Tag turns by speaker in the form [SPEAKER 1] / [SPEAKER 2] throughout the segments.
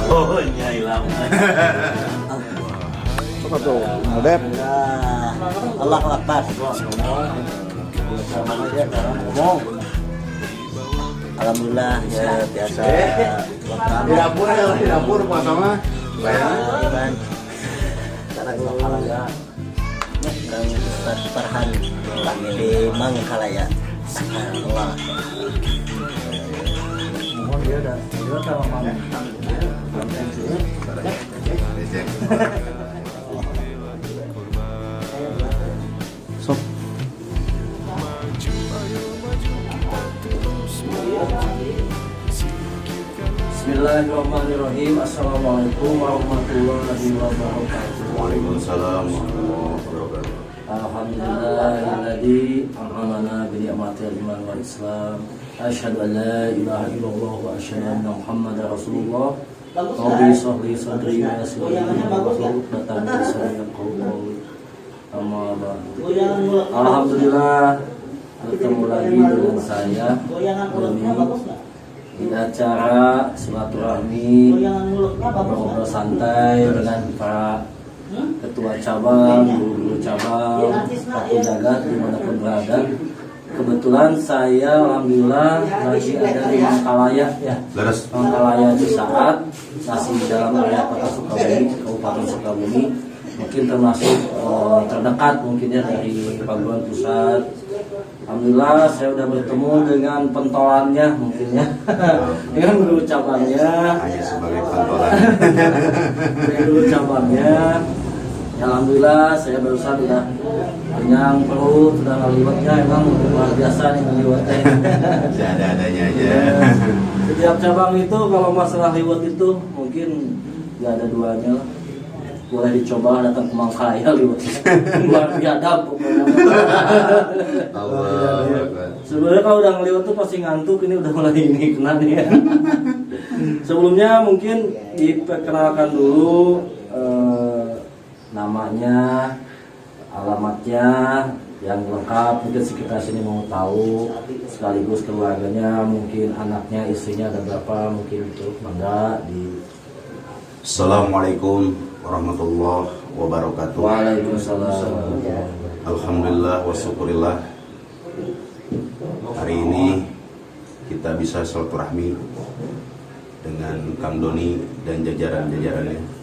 [SPEAKER 1] Oh, nyai lama.
[SPEAKER 2] Apa tuh? Modep.
[SPEAKER 1] Allah Akbar. Sama aja ngomong. Alhamdulillah ya biasa.
[SPEAKER 2] Di dapur sama.
[SPEAKER 1] Iman. Sekarang lokal ya. Kang Ustaz Farhan di Mangkalaya. Allah. Mohon dia dah. Dia sama mama.
[SPEAKER 2] Sok.
[SPEAKER 1] Bismillahirrahmanirrahim. Assalamualaikum warahmatullahi wabarakatuh.
[SPEAKER 3] Waalaikumsalam warahmatullahi wabarakatuh.
[SPEAKER 1] Alhamdulillahilladzi an'amana bi ni'matil iman wal Islam. Asyhadu an la ilaha illallah wa asyhadu anna Muhammadar Rasulullah. Rabbi shrah sadri wa yassir li amri wahlul 'uqdatam min lisani yafqahu qawli. Amma ba'du. Alhamdulillah bertemu lagi dengan saya di acara silaturahmi ngobrol santai dengan para ketua cabang, guru cabang, Pak Jagat dimanapun berada. Kebetulan saya alhamdulillah lagi ada di Mangkalaya ya. Mangkalaya di saat masih di dalam area Kota Sukabumi, Kabupaten Sukabumi. Mungkin termasuk terdekat mungkin ya dari Paguan Pusat. Alhamdulillah saya sudah bertemu dengan pentolannya mungkin ya. Dengan guru cabangnya.
[SPEAKER 3] Hanya sebagai pentolan.
[SPEAKER 1] Dengan guru cabangnya. Ya, alhamdulillah saya barusan sudah kenyang perut, sudah ngeliwatnya emang luar biasa nih ngeliwatnya.
[SPEAKER 3] Ada-adanya aja.
[SPEAKER 1] Setiap cabang itu kalau masalah liwat itu mungkin nggak ada duanya lah. Boleh dicoba datang ke Mangkalaya liwat. Luar biadab pokoknya.
[SPEAKER 3] Allah.
[SPEAKER 1] Sebenarnya kalau udah ngeliwat tuh pasti ngantuk, ini udah mulai ini kena nih ya. Sebelumnya mungkin diperkenalkan dulu namanya, alamatnya yang lengkap, mungkin sekitar sini mau tahu, sekaligus keluarganya, mungkin anaknya, istrinya ada berapa, mungkin itu mangga di.
[SPEAKER 3] Assalamualaikum warahmatullahi wabarakatuh.
[SPEAKER 1] Waalaikumsalam.
[SPEAKER 3] Alhamdulillah wa syukurillah. Hari ini kita bisa silaturahmi dengan Kang Doni dan jajaran-jajarannya.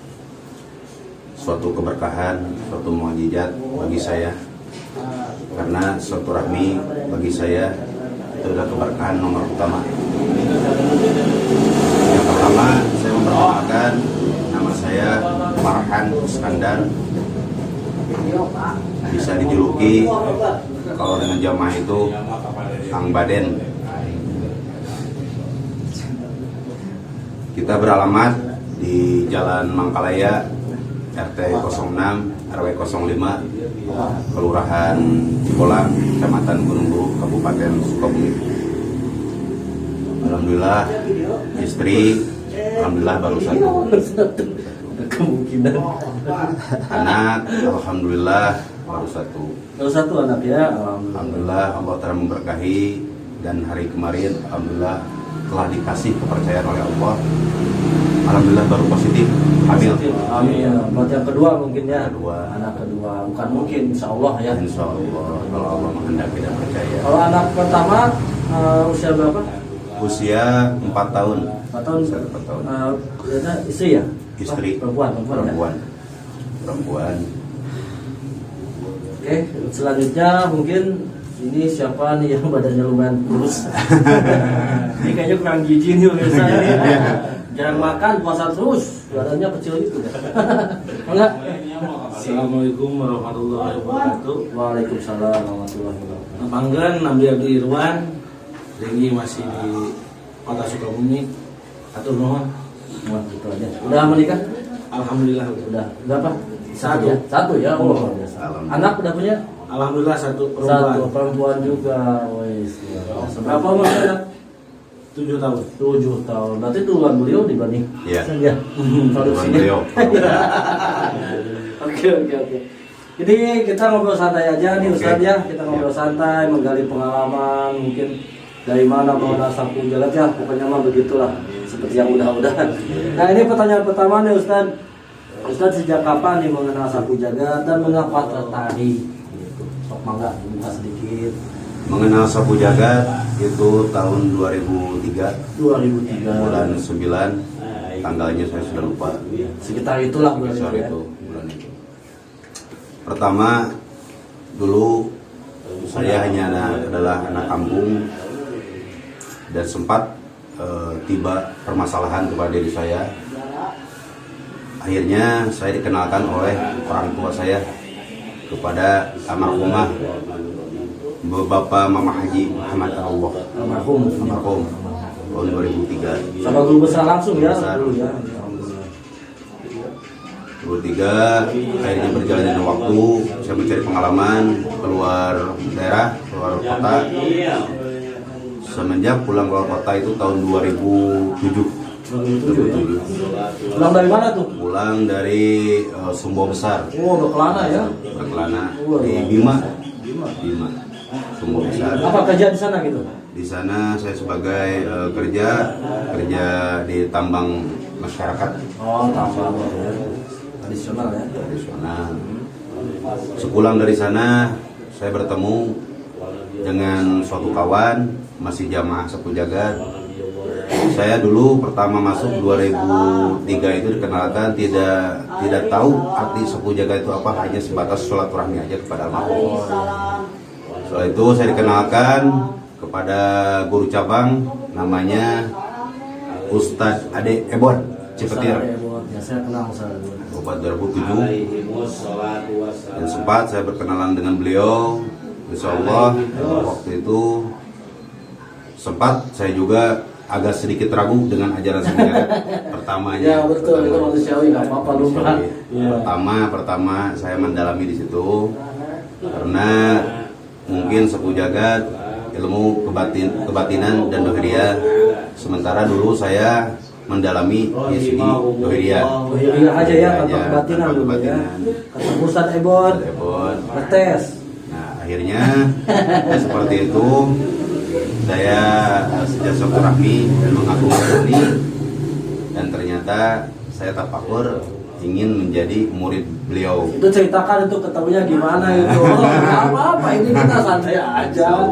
[SPEAKER 3] Suatu keberkahan, suatu mukjizat bagi saya. Karena silaturahmi bagi saya itu adalah keberkahan nomor utama. Yang pertama, saya memperkenalkan nama saya Farhan Iskandar. Bisa dijuluki kalau dengan jamaah itu Kang Baden. Kita beralamat di Jalan Mangkalaya, RT 06 RW 05, Kelurahan Cipolang, Kecamatan Gunung Buruh, Kabupaten Sukabumi. Alhamdulillah istri, alhamdulillah baru satu.
[SPEAKER 1] Kemungkinan
[SPEAKER 3] Anak, alhamdulillah baru satu.
[SPEAKER 1] baru satu anak ya.
[SPEAKER 3] Alhamdulillah Allah telah memberkahi, dan hari kemarin alhamdulillah telah dikasih kepercayaan oleh Allah. Alhamdulillah baru positif hamil.
[SPEAKER 1] Amin. Buat yang kedua mungkin ya.
[SPEAKER 3] Kedua.
[SPEAKER 1] Anak kedua, bukan mungkin, insya Allah ya.
[SPEAKER 3] Insya Allah kalau Allah menghendaki dan percaya.
[SPEAKER 1] Kalau anak pertama usia berapa?
[SPEAKER 3] Usia 4 tahun.
[SPEAKER 1] 4 tahun.
[SPEAKER 3] Usia 4 tahun.
[SPEAKER 1] Istri ya?
[SPEAKER 3] Istri.
[SPEAKER 1] Perempuan ya?
[SPEAKER 3] Perempuan.
[SPEAKER 1] Oke, selanjutnya mungkin ini siapa nih yang badannya lumayan kurus? Ini kayaknya kurang gizi nih pemirsa ya. Jarang makan, puasa terus, badannya kecil gitu ya. Enggak?
[SPEAKER 4] Assalamualaikum warahmatullahi wabarakatuh.
[SPEAKER 1] Waalaikumsalam warahmatullahi wabarakatuh.
[SPEAKER 4] Manggan Nabi Abdi Irwan, ini masih di Kota Sukabumi. Atur nuhun.
[SPEAKER 1] Wah, gitu aja. Udah menikah?
[SPEAKER 4] Alhamdulillah.
[SPEAKER 1] Udah. Berapa?
[SPEAKER 4] Satu.
[SPEAKER 1] Ya? Satu ya. Oh, luar biasa.
[SPEAKER 3] Alhamdulillah.
[SPEAKER 1] Anak udah punya?
[SPEAKER 4] Alhamdulillah satu perempuan.
[SPEAKER 1] Satu perempuan juga. Wes. Berapa umurnya anak?
[SPEAKER 4] 7 tahun.
[SPEAKER 1] 7 tahun. Berarti duluan beliau dibanding.
[SPEAKER 3] Iya.
[SPEAKER 1] Ya. Produksinya.
[SPEAKER 3] Beliau.
[SPEAKER 1] Oke. Jadi kita ngobrol santai aja nih Ustadz ya. Kita ngobrol santai, menggali pengalaman, mungkin dari mana bawa sapu jalan ya. Pokoknya mah begitulah. seperti yang udah-udah. Nah ini pertanyaan pertama nih Ustaz. Ustaz sejak kapan nih mengenal sapu jagat dan mengapa tertarik? Gitu. Sok mangga buka sedikit.
[SPEAKER 3] Mengenal sapu jagat itu tahun 2003 bulan 9, tanggalnya saya sudah lupa.
[SPEAKER 1] Sekitar itulah bulan
[SPEAKER 3] Sekitar
[SPEAKER 1] itu ya.
[SPEAKER 3] itu, bulan itu. Pertama dulu saya hanya adalah anak kampung dan sempat tiba permasalahan kepada diri saya. Akhirnya saya dikenalkan oleh orang tua saya kepada almarhumah Bapak Mama Haji Muhammad Allah,
[SPEAKER 1] Almarhum.
[SPEAKER 3] tahun 2003.
[SPEAKER 1] Sama guru besar langsung ya.
[SPEAKER 3] Besar.
[SPEAKER 1] Dulu ya.
[SPEAKER 3] 2003 akhirnya berjalan dengan waktu, saya mencari pengalaman keluar daerah, keluar kota. Semenjak pulang keluar kota itu tahun 2007.
[SPEAKER 1] 2007 ya. Pulang dari mana tuh?
[SPEAKER 3] Pulang dari Sumbawa Besar,
[SPEAKER 1] Oh, udah kelana ya.
[SPEAKER 3] Berkelana di Bima, Sumbawa Besar.
[SPEAKER 1] Apa kerja di sana gitu?
[SPEAKER 3] Di sana saya sebagai kerja di tambang masyarakat
[SPEAKER 1] Oh, tambang ya. Tradisional ya.
[SPEAKER 3] tradisional. Sepulang dari sana saya bertemu dengan suatu kawan masih jamaah sapu jagat. Saya dulu pertama masuk 2003 itu dikenalkan tidak tahu arti sapu jagat itu apa, hanya sebatas silaturahmi aja kepada almarhum. Setelah itu saya dikenalkan kepada guru cabang namanya Ustadz Ade Ebon Cipetir.
[SPEAKER 1] Ya, saya kenal saya.
[SPEAKER 3] Obat 2007 dan sempat saya berkenalan dengan beliau. Insya Allah waktu itu sempat saya juga agak sedikit ragu dengan ajaran sejarah pertamanya.
[SPEAKER 1] Ya betul, itu manusiawi, nggak apa-apa lupa. Ya.
[SPEAKER 3] Pertama saya mendalami di situ karena mungkin sapu jagat, ilmu kebatinan dan dohiriyah. Sementara dulu saya mendalami di sini dohiriyah.
[SPEAKER 1] Dohiriyah aja ya, tanpa kebatinan dulu ya. Kata Ustadz Ebon, ngetes.
[SPEAKER 3] Nah akhirnya seperti itu saya sejak silaturahmi dan mengagumi dan ternyata saya tafakur ingin menjadi murid beliau.
[SPEAKER 1] Itu ceritakan itu ketemunya gimana itu. Apa ini kita santai aja.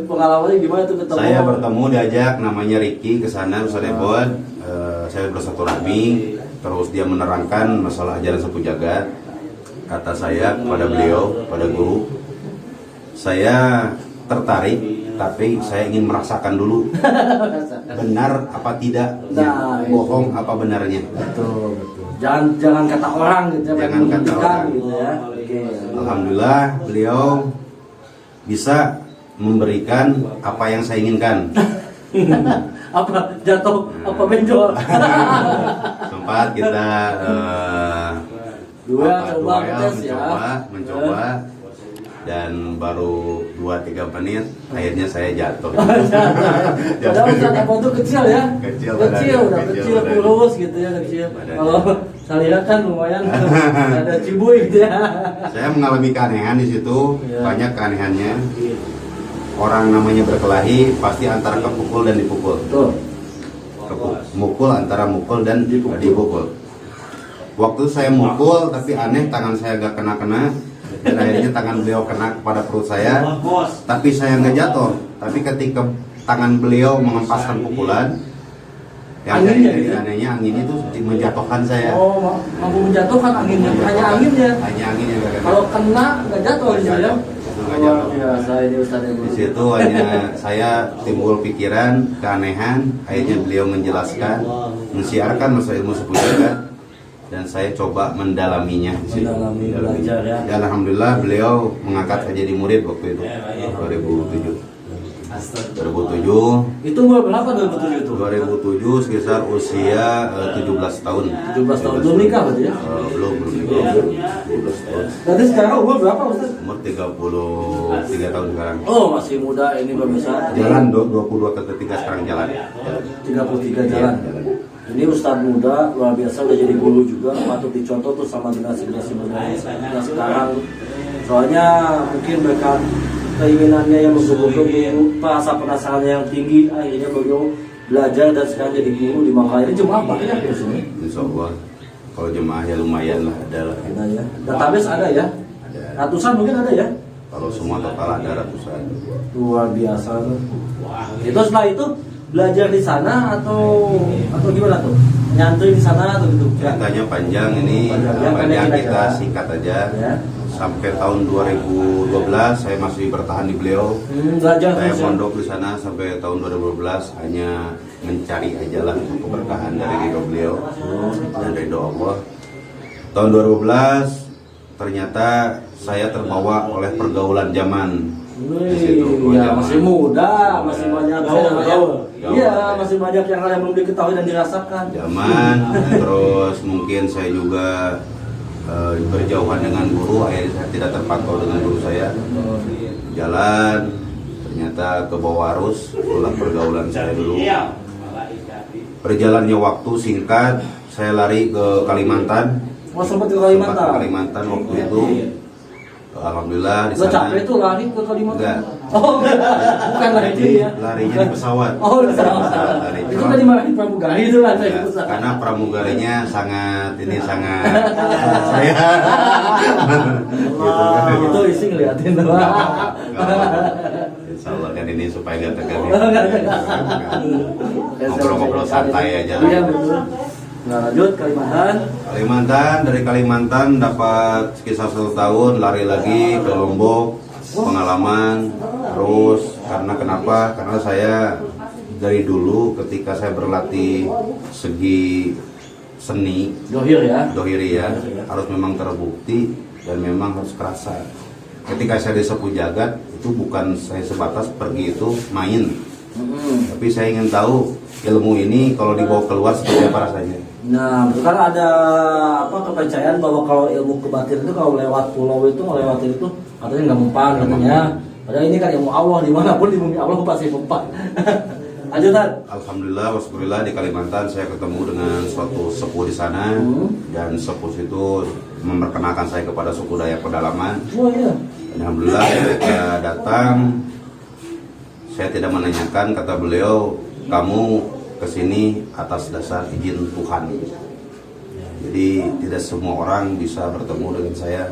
[SPEAKER 1] Pengalamannya gimana itu ketemu?
[SPEAKER 3] Saya bertemu diajak namanya Ricky ke sana Ustaz Ebon. Saya bersilaturahmi, terus dia menerangkan masalah ajaran sapu jagat. Kata saya kepada beliau, pada guru, saya tertarik, tapi saya ingin merasakan dulu benar apa tidak,
[SPEAKER 1] Nah,
[SPEAKER 3] bohong apa benarnya.
[SPEAKER 1] Betul. Jangan kata orang gitu,
[SPEAKER 3] Jangan kata orang.
[SPEAKER 1] gitu ya. Oke.
[SPEAKER 3] Alhamdulillah beliau bisa memberikan apa yang saya inginkan.
[SPEAKER 1] Apa jatuh, apa benjol?
[SPEAKER 3] Sempat kita mencoba dan baru 2-3 menit akhirnya saya jatuh.
[SPEAKER 1] Padahal Ustadz Ebon tuh kecil ya.
[SPEAKER 3] Kecil
[SPEAKER 1] Kecil, kurus gitu ya, kecil. Kalau saya lihat kan lumayan ada cibuy gitu ya.
[SPEAKER 3] Saya mengalami keanehan di situ,
[SPEAKER 1] Ya.
[SPEAKER 3] banyak keanehannya. Orang namanya berkelahi pasti antara kepukul dan dipukul.
[SPEAKER 1] Betul.
[SPEAKER 3] Mukul antara mukul dan dipukul. Waktu saya mukul tapi aneh, tangan saya gak kena-kena dan akhirnya tangan beliau kena kepada perut saya, tapi saya nggak jatuh. Tapi ketika tangan beliau mengempaskan pukulan, yang
[SPEAKER 1] Anginnya
[SPEAKER 3] jadi
[SPEAKER 1] gitu?
[SPEAKER 3] anehnya anginnya itu menjatuhkan saya.
[SPEAKER 1] Oh, mampu menjatuhkan anginnya, hanya anginnya.
[SPEAKER 3] Hanya anginnya nggak kena.
[SPEAKER 1] Kalau kena nggak jatuh
[SPEAKER 3] Nggak
[SPEAKER 1] gitu ya.
[SPEAKER 3] jatuh. Itu nggak
[SPEAKER 1] Luar
[SPEAKER 3] jatuh.
[SPEAKER 1] biasa ini Ustadz Ebon.
[SPEAKER 3] Di situ hanya saya timbul pikiran keanehan. Akhirnya beliau menjelaskan, mensiarkan masalah ilmu sapu jagat, dan saya coba mendalaminya di situ.
[SPEAKER 1] Mendalami, belajar ya.
[SPEAKER 3] Dan alhamdulillah beliau mengangkat saya jadi murid waktu itu 2007. 2007
[SPEAKER 1] Itu umur berapa 2007 itu?
[SPEAKER 3] 2007 sekitar usia 17 tahun.
[SPEAKER 1] 17 tahun belum nikah berarti ya?
[SPEAKER 3] Belum nikah. 17 tahun.
[SPEAKER 1] Berarti sekarang umur berapa Ustaz?
[SPEAKER 3] Umur 33 tahun sekarang.
[SPEAKER 1] Oh, masih muda ini pemirsa.
[SPEAKER 3] Jalan 22 ke 3 sekarang jalan.
[SPEAKER 1] 33 jalan. Ini Ustadz muda, luar biasa, udah jadi guru juga, patut dicontoh tuh sama generasi-generasi muda yang sekarang. Soalnya mungkin mereka keinginannya yang menggebu-gebu, rasa penasarannya yang tinggi, akhirnya beliau belajar dan sekarang jadi guru di Mangkal ini jemaah banyak di sini.
[SPEAKER 3] Insya Allah kalau jemaah ya lumayan lah, ada lah.
[SPEAKER 1] Ada ya. Database ada ya.
[SPEAKER 3] Ada.
[SPEAKER 1] Ratusan mungkin ada ya.
[SPEAKER 3] Kalau semua total ada ratusan.
[SPEAKER 1] Luar biasa tuh. Itu setelah itu belajar di sana atau gimana tuh? Nyantri di sana atau gitu?
[SPEAKER 3] Ceritanya panjang ini,
[SPEAKER 1] Panjang,
[SPEAKER 3] panjang
[SPEAKER 1] pendek
[SPEAKER 3] kita
[SPEAKER 1] aja.
[SPEAKER 3] singkat aja.
[SPEAKER 1] Ya.
[SPEAKER 3] Sampai tahun 2012 saya masih bertahan di beliau.
[SPEAKER 1] Belajar
[SPEAKER 3] Saya
[SPEAKER 1] terus ya.
[SPEAKER 3] mondok di sana sampai tahun 2012 hanya mencari aja lah keberkahan dari ridho beliau dan ridho Allah. Tahun 2012 ternyata saya terbawa oleh pergaulan zaman. Di situ,
[SPEAKER 1] Iya,
[SPEAKER 3] zaman.
[SPEAKER 1] masih muda, masih banyak
[SPEAKER 3] Gaul.
[SPEAKER 1] Iya, masih banyak yang hal yang belum diketahui dan dirasakan.
[SPEAKER 3] Zaman terus mungkin saya juga berjauhan dengan guru, akhirnya saya tidak terpantau dengan guru saya. Jalan ternyata ke bawah arus, itulah pergaulan saya dulu. Perjalannya waktu singkat, saya lari ke Kalimantan.
[SPEAKER 1] Oh, sempat ke
[SPEAKER 3] Sempat ke
[SPEAKER 1] Kalimantan.
[SPEAKER 3] Kalimantan waktu itu. Alhamdulillah di
[SPEAKER 1] Lo
[SPEAKER 3] sana.
[SPEAKER 1] capek tuh lari ke Kalimantan?
[SPEAKER 3] Enggak.
[SPEAKER 1] Oh, bukan lari itu ya.
[SPEAKER 3] Larinya di pesawat.
[SPEAKER 1] Oh, di pesawat.
[SPEAKER 3] Lari
[SPEAKER 1] Itu kan dimarahin pramugari itu lah saya
[SPEAKER 3] Ya,
[SPEAKER 1] itu.
[SPEAKER 3] karena pramugarinya sangat sangat saya gitu kan.
[SPEAKER 1] Itu isi ngeliatin tuh.
[SPEAKER 3] Insya Allah kan ini supaya gak tegang
[SPEAKER 1] Oh, nggak tegang.
[SPEAKER 3] ngobrol-ngobrol santai aja
[SPEAKER 1] Iya
[SPEAKER 3] lah.
[SPEAKER 1] betul. Nah, lanjut Kalimantan.
[SPEAKER 3] Kalimantan, dari Kalimantan dapat sekitar 1 tahun, lari lagi ke Lombok, pengalaman terus. Karena kenapa? Karena saya dari dulu ketika saya berlatih segi seni
[SPEAKER 1] Dohir ya.
[SPEAKER 3] dohiri ya, harus memang terbukti dan memang harus kerasa. Ketika saya di Sepuh Jagat itu bukan saya sebatas pergi itu main, tapi saya ingin tahu ilmu ini kalau dibawa keluar seperti apa rasanya.
[SPEAKER 1] Nah, betul kan ada kepercayaan bahwa kalau ilmu kebatin itu kalau lewat pulau itu ngelewatin itu katanya nggak mempan katanya. Padahal ini kan ilmu Allah, dimanapun di bumi Allah pasti mempan. Lanjutan.
[SPEAKER 3] Alhamdulillah, wassyukurillah di Kalimantan saya ketemu dengan suatu sepuh di sana dan sepuh itu memperkenalkan saya kepada suku Dayak Pedalaman.
[SPEAKER 1] Oh iya.
[SPEAKER 3] Dan alhamdulillah ketika datang saya tidak menanyakan, kata beliau, kamu kesini atas dasar izin Tuhan. Jadi tidak semua orang bisa bertemu dengan saya.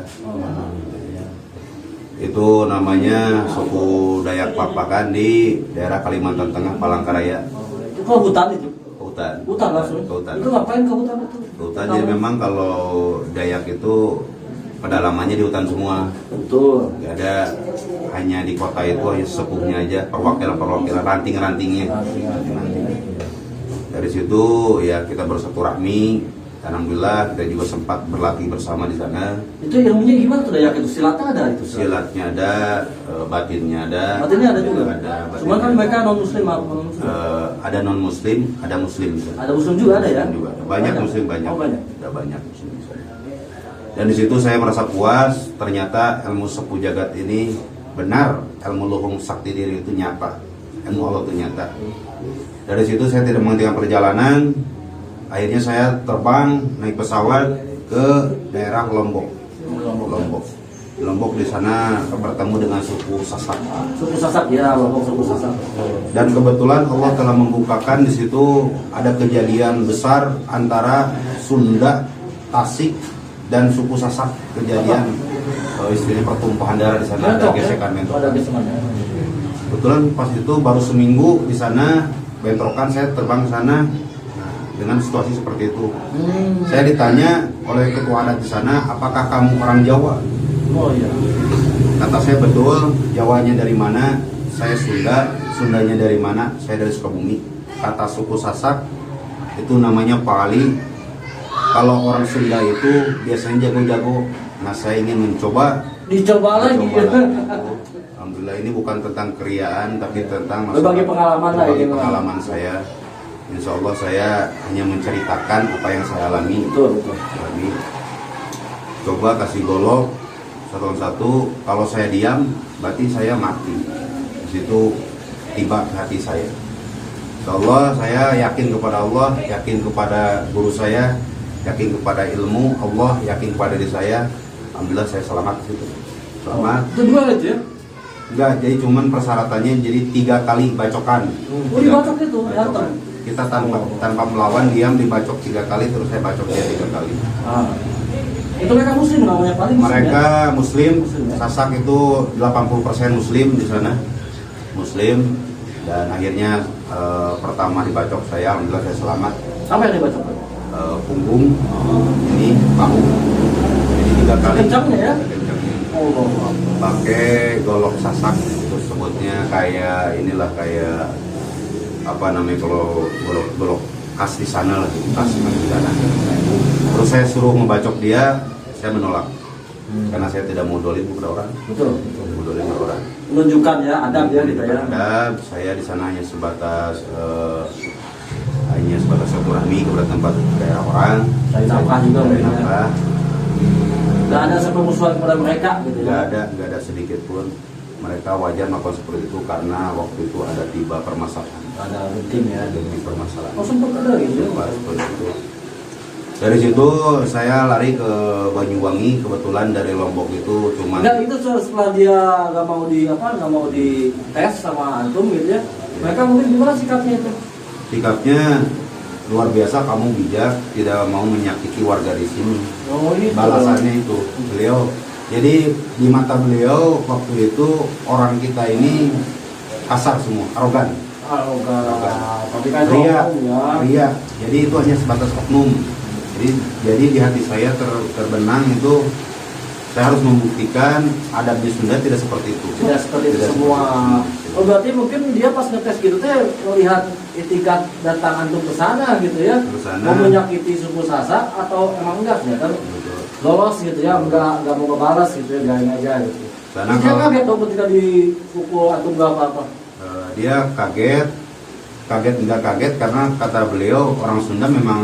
[SPEAKER 3] Itu namanya suku Dayak Papakan di daerah Kalimantan Tengah, Palangkaraya.
[SPEAKER 1] Itu kalau hutan itu.
[SPEAKER 3] Hutan.
[SPEAKER 1] Hutan langsung.
[SPEAKER 3] Hutan.
[SPEAKER 1] Itu ngapain ke hutan itu?
[SPEAKER 3] Hutan jadi memang kalau Dayak itu pedalamannya di hutan semua.
[SPEAKER 1] Betul.
[SPEAKER 3] Gak ada, hanya di kota itu hanya sepuhnya aja, perwakilan ranting-rantingnya. Dari situ ya kita bersilaturahmi. Alhamdulillah kita juga sempat berlatih bersama di sana.
[SPEAKER 1] Itu ilmunya gimana tuh Dayak itu? Silatnya ada itu?
[SPEAKER 3] Silatnya ada, batinnya ada.
[SPEAKER 1] Batinnya ada juga.
[SPEAKER 3] Ada.
[SPEAKER 1] Cuman kan mereka non muslim apa non muslim?
[SPEAKER 3] Ada non muslim, ada muslim.
[SPEAKER 1] Ada muslim juga ada ya?
[SPEAKER 3] Muslim juga. Banyak muslim banyak.
[SPEAKER 1] Oh, banyak.
[SPEAKER 3] Ada banyak muslim di sana. Dan di situ saya merasa puas. Ternyata ilmu Sepuh Jagat ini benar, ilmu luhung sakti diri itu nyata, ilmu Allah itu nyata. Dari situ saya tidak menghentikan perjalanan. Akhirnya saya terbang naik pesawat ke daerah Lombok. Di Lombok di sana bertemu dengan suku Sasak.
[SPEAKER 1] Suku Sasak ya, Lombok suku Sasak.
[SPEAKER 3] Dan kebetulan Allah telah membukakan di situ ada kejadian besar antara Sunda, Tasik dan suku Sasak. Kejadian istilahnya pertumpahan darah di sana, ada gesekan mentok.
[SPEAKER 1] Ada gesekan.
[SPEAKER 3] Kebetulan pas itu baru seminggu di sana bentrokan, saya terbang ke sana dengan situasi seperti itu. Saya ditanya oleh ketua adat di sana, apakah kamu orang Jawa?
[SPEAKER 1] Oh iya.
[SPEAKER 3] Kata saya betul. Jawanya dari mana? Saya Sunda. Sundanya dari mana? Saya dari Sukabumi. Kata suku Sasak itu namanya Pali. Kalau orang Sunda itu biasanya jago-jago. Nah saya ingin mencoba.
[SPEAKER 1] Dicoba lagi.
[SPEAKER 3] Alhamdulillah ini bukan tentang keriaan, tapi tentang
[SPEAKER 1] Berbagi pengalaman lah
[SPEAKER 3] berbagi
[SPEAKER 1] ini.
[SPEAKER 3] pengalaman saya. Insya Allah saya hanya menceritakan apa yang saya alami.
[SPEAKER 1] Betul.
[SPEAKER 3] Coba kasih golok satu-satu. Kalau saya diam, berarti saya mati. Di situ tiba ke hati saya. Insya Allah saya yakin kepada Allah, yakin kepada guru saya, yakin kepada ilmu Allah, yakin kepada diri saya. Alhamdulillah saya selamat di situ. Selamat.
[SPEAKER 1] Itu dua aja.
[SPEAKER 3] Enggak, jadi cuman persyaratannya jadi 3 kali bacokan.
[SPEAKER 1] Oh, dibacok itu, datang.
[SPEAKER 3] Kita tanpa melawan, diam, dibacok 3 kali, terus saya bacok dia 3 kali.
[SPEAKER 1] Itu mereka muslim namanya, paling muslim.
[SPEAKER 3] Mereka muslim,
[SPEAKER 1] Muslim, ya?
[SPEAKER 3] Sasak itu 80% muslim di sana. Muslim, dan akhirnya pertama dibacok saya, alhamdulillah saya selamat.
[SPEAKER 1] Apa yang dibacok?
[SPEAKER 3] Punggung, ini bahu, jadi 3 kali.
[SPEAKER 1] Kencangnya ya?
[SPEAKER 3] Kencangnya.
[SPEAKER 1] Oh,
[SPEAKER 3] Pakai golok sasak, terus sebutnya kayak inilah, kayak apa namanya kalau golok khas di sana lah, khas di sana. Terus saya suruh membacok dia, saya menolak karena saya tidak mau dolim kepada orang.
[SPEAKER 1] betul.
[SPEAKER 3] Mau dolim kepada orang.
[SPEAKER 1] Menunjukkan ya, adab ya gitu ya.
[SPEAKER 3] Adab, saya di sana hanya sebatas silaturahmi kepada tempat daerah orang.
[SPEAKER 1] Cari nafkah juga
[SPEAKER 3] Cari
[SPEAKER 1] mungkin ya.
[SPEAKER 3] nafkah.
[SPEAKER 1] Gak ada sepermusuhan kepada mereka gitu ya.
[SPEAKER 3] Nggak ada sedikit pun. Mereka wajar melakukan seperti itu karena waktu itu ada tiba permasalahan.
[SPEAKER 1] Ada genting ya.
[SPEAKER 3] Demi permasalahan.
[SPEAKER 1] Oh, sempat ada gitu.
[SPEAKER 3] Sempat seperti itu. Dari situ saya lari ke Banyuwangi, kebetulan dari Lombok itu cuma.
[SPEAKER 1] Enggak, itu setelah dia nggak mau di tes sama antum gitu ya. Mereka mungkin gimana sikapnya itu?
[SPEAKER 3] Sikapnya luar biasa, kamu bijak, tidak mau menyakiti warga di sini.
[SPEAKER 1] Oh, ini
[SPEAKER 3] Balasannya itu beliau. Jadi di mata beliau waktu itu orang kita ini kasar semua, arogan.
[SPEAKER 1] Tapi kan
[SPEAKER 3] Ria,
[SPEAKER 1] ya.
[SPEAKER 3] ria. Jadi itu hanya sebatas oknum. Jadi di hati saya terbenang itu, saya harus membuktikan adab di Sunda tidak seperti itu.
[SPEAKER 1] Tidak seperti itu semua. Oh, berarti mungkin dia pas ngetes gitu teh melihat itikat datang antum ke sana gitu ya.
[SPEAKER 3] Ke sana.
[SPEAKER 1] Mau menyakiti suku Sasak atau emang enggak ya kan?
[SPEAKER 3] Betul.
[SPEAKER 1] Lolos gitu ya, enggak mau ngebalas gitu ya, gain aja gitu.
[SPEAKER 3] Karena
[SPEAKER 1] Dia
[SPEAKER 3] kalau-
[SPEAKER 1] kaget dong ketika dipukul antum enggak apa-apa.
[SPEAKER 3] Dia kaget nggak kaget karena kata beliau orang Sunda memang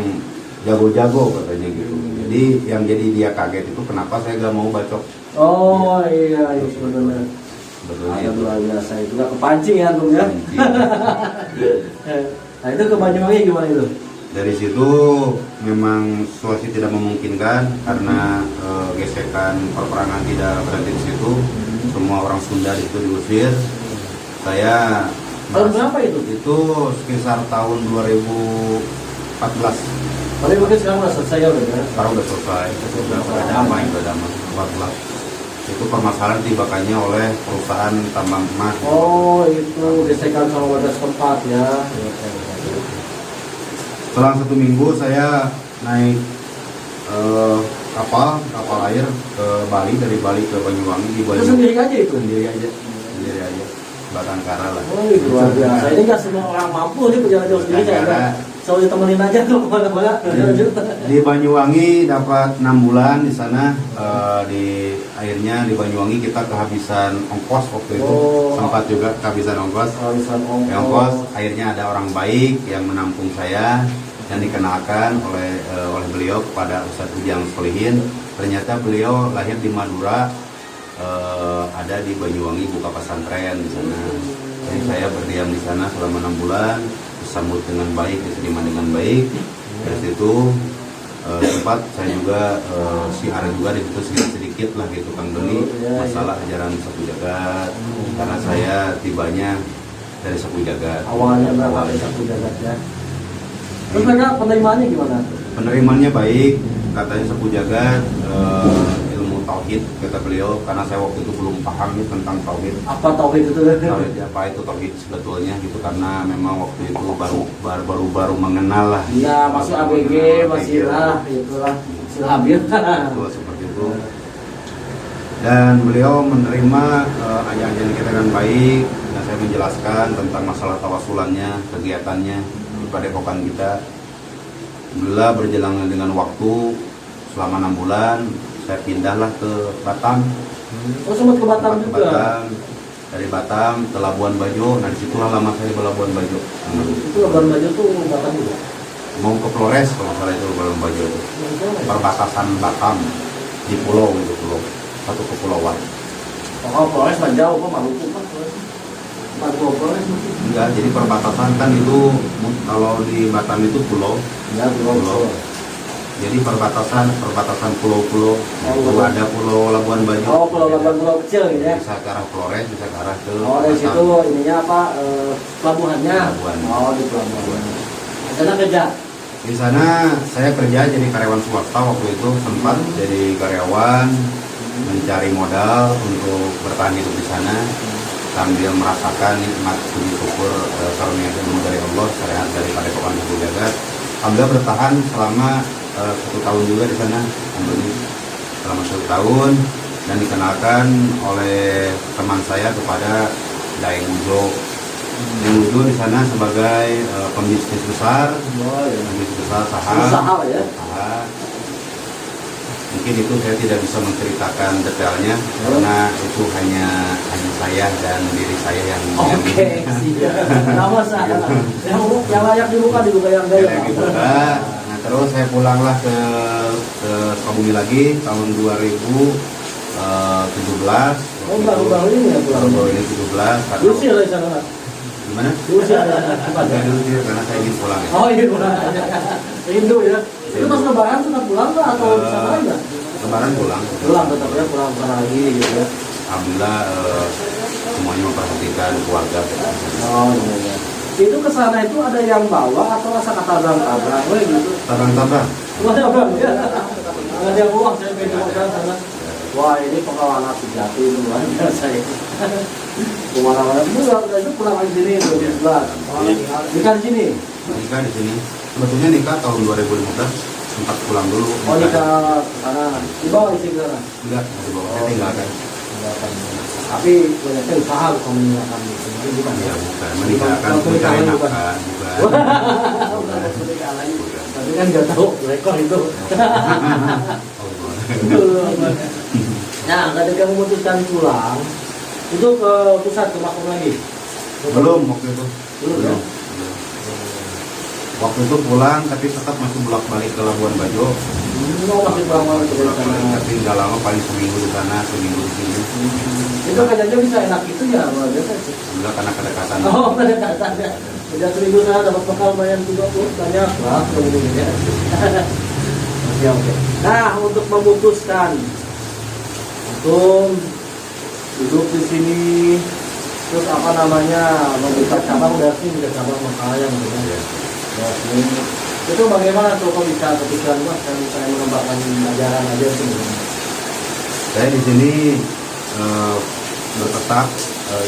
[SPEAKER 3] jago-jago katanya gitu. Jadi yang jadi dia kaget itu kenapa saya gak mau bacok.
[SPEAKER 1] Oh iya benar.
[SPEAKER 3] Sebetulnya
[SPEAKER 1] Ada
[SPEAKER 3] itu.
[SPEAKER 1] luar biasa itu nggak kepancing ya antum ya. Nah itu ke Banyuwangi gimana itu?
[SPEAKER 3] Dari situ memang situasi tidak memungkinkan karena gesekan perperangan tidak berhenti di situ. Semua orang Sunda itu diusir. Saya
[SPEAKER 1] Tahun berapa itu?
[SPEAKER 3] Itu sekitar tahun 2014.
[SPEAKER 1] Tapi mungkin sekarang udah selesai ya udah ya.
[SPEAKER 3] Sekarang udah selesai, udah damai, 14. Itu permasalahan dibakanya oleh perusahaan tambang emas.
[SPEAKER 1] Oh itu gesekan sama warga setempat ya.
[SPEAKER 3] Selang 1 minggu saya naik kapal air ke Bali, dari Bali ke Banyuwangi. Di
[SPEAKER 1] Itu
[SPEAKER 3] Banyuwangi
[SPEAKER 1] sendiri aja itu?
[SPEAKER 3] sendiri aja, Batangkara lah.
[SPEAKER 1] Oh itu luar biasa. Ini nggak semua orang mampu nih perjalanan jauh sendiri ya. Selalu ditemenin aja tuh kemana-mana.
[SPEAKER 3] Di Banyuwangi dapat 6 bulan di sana. Akhirnya di Banyuwangi kita kehabisan ongkos waktu itu.
[SPEAKER 1] Oh.
[SPEAKER 3] Sempat juga kehabisan ongkos.
[SPEAKER 1] Alisan
[SPEAKER 3] Ongkos. Akhirnya ada orang baik yang menampung saya dan dikenalkan oleh beliau kepada Ustadz Ujang Solihin. Ternyata beliau lahir di Madura, ada di Banyuwangi buka pesantren di sana. Jadi saya berdiam di sana selama 6 bulan, disambut dengan baik, diterima dengan baik. Dari situ sempat saya juga siar juga di situ sedikit lah gitu Kang Doni, masalah ajaran Sapu Jagat, karena saya tibanya dari Sapu Jagat.
[SPEAKER 1] Awalnya berapa Sapu Jagat ya. Terus mereka penerimaannya gimana?
[SPEAKER 3] Penerimaannya baik, katanya Sapu Jagat ilmu tauhid kata beliau, karena saya waktu itu belum paham nih tentang tauhid.
[SPEAKER 1] Apa tauhid itu?
[SPEAKER 3] Tauhid apa itu tauhid sebetulnya gitu, karena memang waktu itu baru mengenal lah.
[SPEAKER 1] Iya, masih ABG, masih lah, itulah, masih labil.
[SPEAKER 3] Betul, seperti itu. Dan beliau menerima ajaran kita dengan baik, dan saya menjelaskan tentang masalah tawasulannya, kegiatannya di padepokan kita. Alhamdulillah berjalan dengan waktu selama 6 bulan, saya pindahlah ke Batam.
[SPEAKER 1] Oh sempat ke Batam
[SPEAKER 3] Sempat ke
[SPEAKER 1] juga?
[SPEAKER 3] Batam. Dari Batam ke Labuan Bajo, nah disitulah lama saya di Labuan Bajo.
[SPEAKER 1] Itu Labuan Bajo tuh Batam juga?
[SPEAKER 3] Mau ke Flores kalau nggak salah itu Labuan Bajo itu. Perbatasan Batam di pulau itu, satu kepulauan.
[SPEAKER 1] Oh Flores mah jauh kok, Maluku kan Flores mungkin.
[SPEAKER 3] Enggak, jadi perbatasan kan itu kalau di Batam itu pulau.
[SPEAKER 1] Ya pulau.
[SPEAKER 3] Jadi perbatasan pulau-pulau. Ada Pulau Labuan Bajo.
[SPEAKER 1] Oh, pulau Labuan, pulau kecil gitu ya.
[SPEAKER 3] Bisa ke arah Flores, bisa ke arah ke.
[SPEAKER 1] Oh, dari situ ininya apa? Pelabuhannya.
[SPEAKER 3] Pelabuhan.
[SPEAKER 1] Oh, di pelabuhan. Di sana kerja.
[SPEAKER 3] Di sana saya kerja jadi karyawan swasta waktu itu, sempat jadi karyawan mencari modal untuk bertahan hidup di sana sambil merasakan nikmat puji syukur karunia ilmu dari Allah, syariat dari Padepokan Satu Jagat. Alhamdulillah bertahan selama 1 tahun juga di sana, selama 1 tahun, dan dikenalkan oleh teman saya kepada Daeng Ujo. Daeng Ujo di sana sebagai pembisnis besar, pembisnis besar saham.
[SPEAKER 1] Usaha ya.
[SPEAKER 3] Usaha. Mungkin itu saya tidak bisa menceritakan detailnya karena itu hanya saya dan diri saya yang
[SPEAKER 1] Oke, siap. Nama saya. Yang layak dibuka yang gaya.
[SPEAKER 3] yang dibuka. Nah, terus saya pulanglah ke Sukabumi lagi tahun 2017.
[SPEAKER 1] Oh, baru-baru ini ya pulang.
[SPEAKER 3] Baru ini 17.
[SPEAKER 1] Diusir dari sana.
[SPEAKER 3] Gimana?
[SPEAKER 1] Diusir ya.
[SPEAKER 3] Saya diusir karena saya ingin pulang ya.
[SPEAKER 1] Oh iya, pulang. Rindu ya. Itu pas lebaran sudah pulang nggak atau di sana aja?
[SPEAKER 3] Lebaran pulang.
[SPEAKER 1] Pulang tetap ya, pulang lagi gitu ya.
[SPEAKER 3] Alhamdulillah semuanya memperhatikan keluarga.
[SPEAKER 1] Oh iya. Itu ke sana itu ada yang bawa atau rasa kata tabrak gitu?
[SPEAKER 3] Tabrak-tabrak.
[SPEAKER 1] Wah, ya bang, ya. Nggak ada uang, saya pengen makan sana. Wah, ini pengalaman sejati luar biasa ya. Kemana-mana itu pulang lagi sini 2011. Nikah di sini.
[SPEAKER 3] Nikah di sini. Sebetulnya nikah tahun 2015 sempat pulang dulu.
[SPEAKER 1] Oh, nikah ke sana. Dibawa istri ke sana.
[SPEAKER 3] Enggak, di bawah. Saya tinggalkan.
[SPEAKER 1] Tapi banyaknya usaha kalau meninggalkan itu. Bukan
[SPEAKER 3] Ya,
[SPEAKER 1] ya.
[SPEAKER 3] bukan menikahkan, mencari nafkah, bukan.
[SPEAKER 1] Bukan menikah lagi. Tapi kan nggak tahu rekor itu. Nah, ketika memutuskan pulang, itu ke pusat ke Makom lagi?
[SPEAKER 3] Belum waktu itu.
[SPEAKER 1] Belum ya?
[SPEAKER 3] Waktu itu pulang tapi tetap masih bolak-balik ke Labuan Bajo.
[SPEAKER 1] Masih pulang ke sana.
[SPEAKER 3] Tapi nggak lama, paling seminggu di sana, seminggu di sini.
[SPEAKER 1] Itu kerjanya bisa enak itu ya, luar biasa sih.
[SPEAKER 3] Alhamdulillah karena kedekatan.
[SPEAKER 1] Oh, kedekatan ya. Udah 1000 sana dapat bekal bayar 30 banyak. Wah, begini ya. Oke, oke. Nah, untuk memutuskan untuk duduk di sini, terus apa namanya membuka cabang dari sini ke cabang Makalayang gitu ya. Itu bagaimana tuh kok bisa kepikiran mas kan saya mengembangkan ajaran aja sih?
[SPEAKER 3] Saya di sini bertetap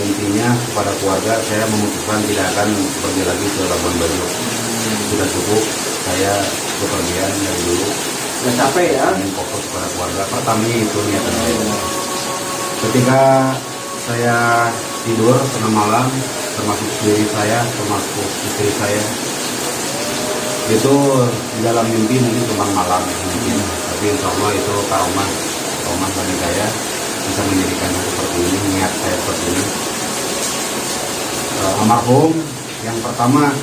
[SPEAKER 3] intinya kepada keluarga, saya memutuskan tidak akan pergi lagi ke Labuan Bajo. Sudah cukup saya bepergian dari dulu.
[SPEAKER 1] Udah capek ya?
[SPEAKER 3] Ingin fokus pada keluarga. Pertamanya itu niatan saya. Ketika saya tidur tengah malam, termasuk diri saya, termasuk istri saya, itu di dalam mimpi mungkin cuma malam mungkin, tapi insya Allah itu karomah bagi saya bisa menjadikan seperti ini, niat saya seperti ini. Almarhum yang pertama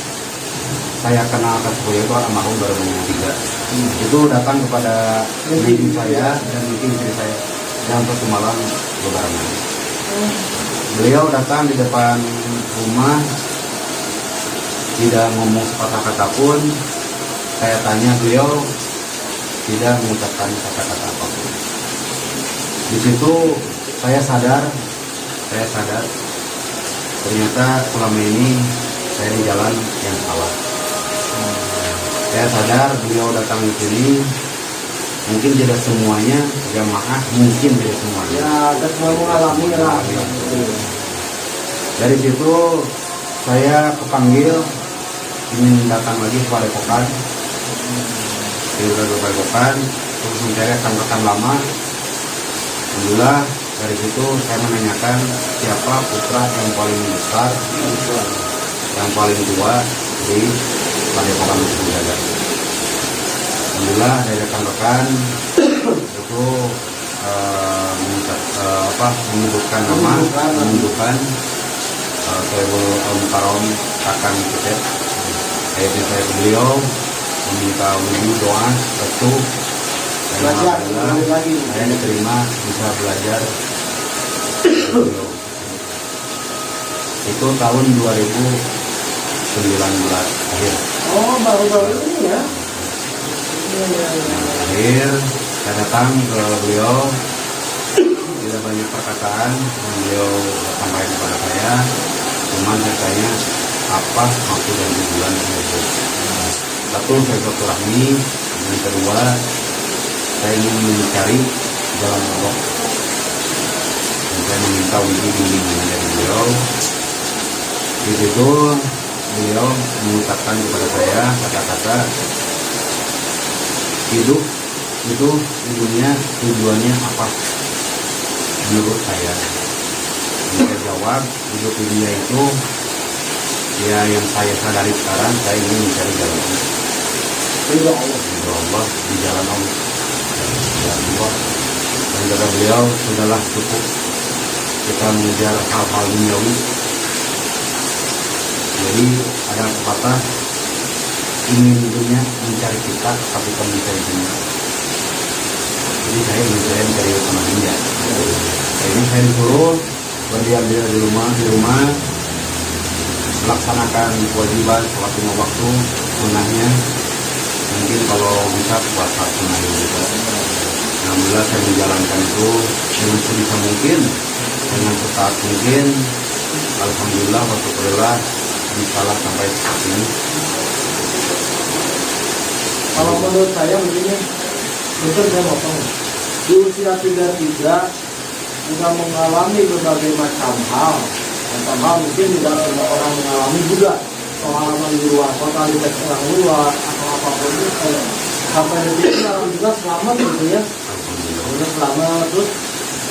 [SPEAKER 3] saya kenal Kasboyo itu almarhum 2003. Itu datang kepada mimpi saya dan mimpi istri saya dan satu malam berbarengan. Beliau datang di depan rumah, tidak ngomong sepatah kata pun. Saya tanya, beliau tidak mengucapkan kata-kata apapun. Di situ saya sadar ternyata selama ini saya di jalan yang salah. Saya sadar beliau datang di sini mungkin tidak semuanya jamaah, mungkin tidak semuanya.
[SPEAKER 1] Ya, kita semua mengalami lah.
[SPEAKER 3] Dari situ saya kepanggil ingin datang lagi ke Padepokan. Sudah ke Padepokan, terus mencari rekan-rekan lama. Alhamdulillah dari situ saya menanyakan siapa putra yang paling besar, yang paling tua di Padepokan Satu Jagat. Alhamdulillah dari rekan-rekan itu menyebutkan nama, menunjukkan Saiful Al-Mukarram Kakang Kitet. Akhirnya saya ke beliau meminta wudhu, doa, restu. Dan alhamdulillah saya diterima bisa belajar. Itu tahun 2019 akhir.
[SPEAKER 1] Oh, baru-baru ini ya?
[SPEAKER 3] Terakhir saya datang ke beliau, tidak banyak perkataan yang beliau sampaikan kepada saya, cuman saya tanya apa maksud dan tujuan itu. Satu, saya silaturahmi. Yang kedua, saya ingin mencari jalan Allah. Dan saya meminta bimbingan dari beliau. Di situ beliau mengucapkan kepada saya kata-kata, hidup itu ujungnya tujuannya apa menurut saya. Saya jawab, hidup dunia itu ya yang saya sadari sekarang, saya ingin mencari jalan Allah. Ridho Allah, di jalan Allah. Jalan Allah. Dan kata beliau, sudahlah cukup kita mengejar hal-hal duniawi. Jadi ada pepatah, ingin dunia mencari kita, tapi kamu mencari dunia. Jadi saya mencari sama dunia. Ini saya disuruh berdiam diri di rumah, melaksanakan kewajiban sholat 5 waktu sunnahnya. Mungkin kalau bisa puasa sunnah juga. Alhamdulillah saya menjalankan itu dengan sebisa mungkin, dengan setaat mungkin. Alhamdulillah wa syukurillah bisalah sampai saat ini.
[SPEAKER 1] Kalau menurut saya begini, betul saya potong. Di usia 33 sudah mengalami berbagai macam hal mungkin tidak semua orang mengalami juga pengalaman di luar totalitas orang luar atau apapun itu sampai detik ini alhamdulillah selamat gitu ya. Alhamdulillah selamat. Terus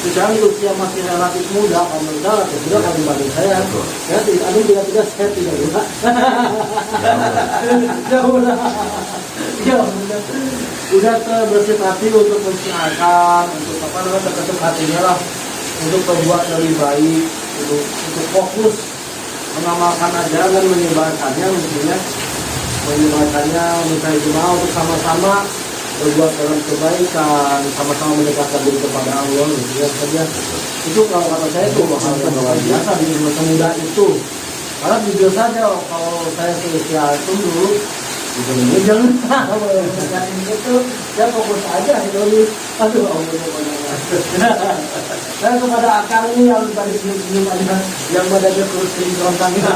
[SPEAKER 1] sekarang di usia masih relatif muda, alhamdulillah sudah kalau dibanding saya tidak saya tidak juga udah terbersih hati untuk mensiarkan, untuk apa namanya terketuk hatinya lah untuk berbuat lebih baik, untuk fokus mengamalkan ajaran, menyebarkannya, mestinya menyebarkannya, mencari jemaah untuk sama-sama berbuat dalam kebaikan, sama-sama mendekatkan diri kepada Allah, gitu ya saja. Itu kalau kata saya itu hal yang luar biasa di masa muda itu. Karena jujur saja kalau saya seusia itu dulu jangan itu ya fokus aja itu. Aduh Allah. Saya kepada akang ini yang tadi senyum aja, yang badannya terus kerontang itu.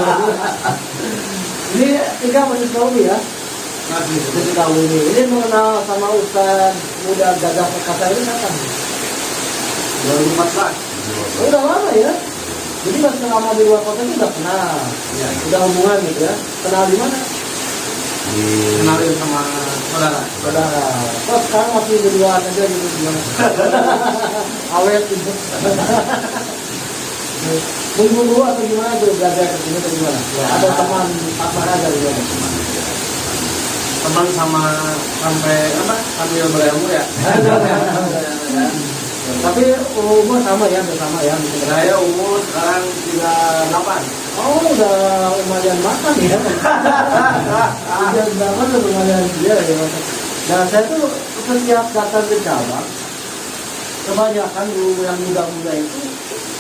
[SPEAKER 1] Ini 3 menit lebih ya. Jadi tahu ini mengenal sama Ustaz muda Gagah Perkasa ini kapan? 2014. Udah lama ya. Jadi pas selama di luar kota itu udah kenal, udah hubungan gitu ya. Kenal di mana? Kenalin sama saudara. Kok sekarang masih berduaan aja gitu gimana? Awet gitu. Minggu dulu atau gimana tuh belajar ke sini atau gimana? Ada teman apa aja gimana?
[SPEAKER 4] Teman sama sampai apa? Sambil berilmu ya.
[SPEAKER 1] Tapi umur sama ya, bersama ya.
[SPEAKER 4] Saya umur sekarang 38.
[SPEAKER 1] Oh, udah lumayan makan ya. Udah berapa tuh lumayan dia ya. Nah, saya tuh setiap datang ke cabang, kebanyakan dulu yang muda-muda itu,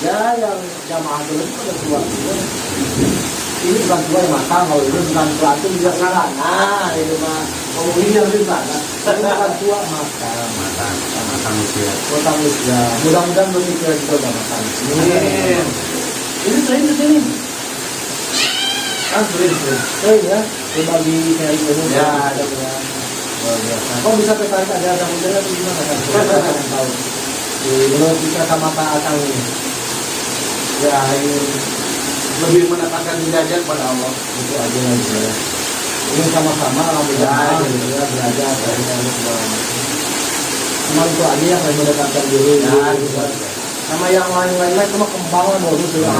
[SPEAKER 1] ya yang jamaah dulu itu udah tua. Ini bukan tua yang matang, kalau ini bukan tua itu juga salah. Nah, itu mah ngomongin yang di sana. Ini bukan tua
[SPEAKER 3] matang usia.
[SPEAKER 1] Matang usia. Mudah-mudahan berpikir juga udah matang. Ini sering di sini.
[SPEAKER 4] Kan sering
[SPEAKER 1] Ya, berbagi kayak ini ya, ada ya. Luar biasa. Kok bisa tertarik ada muda atau gimana kan? Saya tahu. Menurut kita sama Pak Akang ini.
[SPEAKER 4] ya ingin lebih mendekatkan diri kepada Allah.
[SPEAKER 1] Itu aja lagi ya. Ini sama-sama alhamdulillah gitu ya, belajar dari Allah. Cuma itu aja yang saya mendekatkan diri.
[SPEAKER 4] Ya, gitu.
[SPEAKER 1] Sama yang lain-lainnya cuma kembangan modus ya.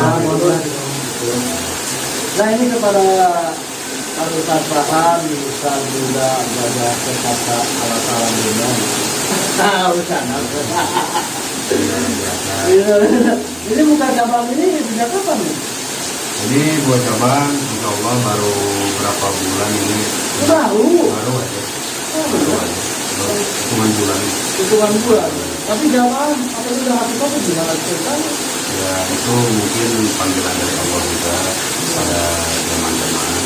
[SPEAKER 1] Nah ini kepada Ustaz Farhan, Ustaz juga belajar kata alat-alat dunia. Ini bukan cabang ini sejak kapan nih?
[SPEAKER 3] Ini buat cabang, insya Allah baru berapa bulan ini.
[SPEAKER 1] Baru
[SPEAKER 3] aja. Hitungan bulan.
[SPEAKER 1] Hitungan bulan. Tapi jamaah apa itu udah hati kamu gimana ceritanya?
[SPEAKER 3] Ya itu mungkin panggilan dari Allah juga pada jemaah-jemaah.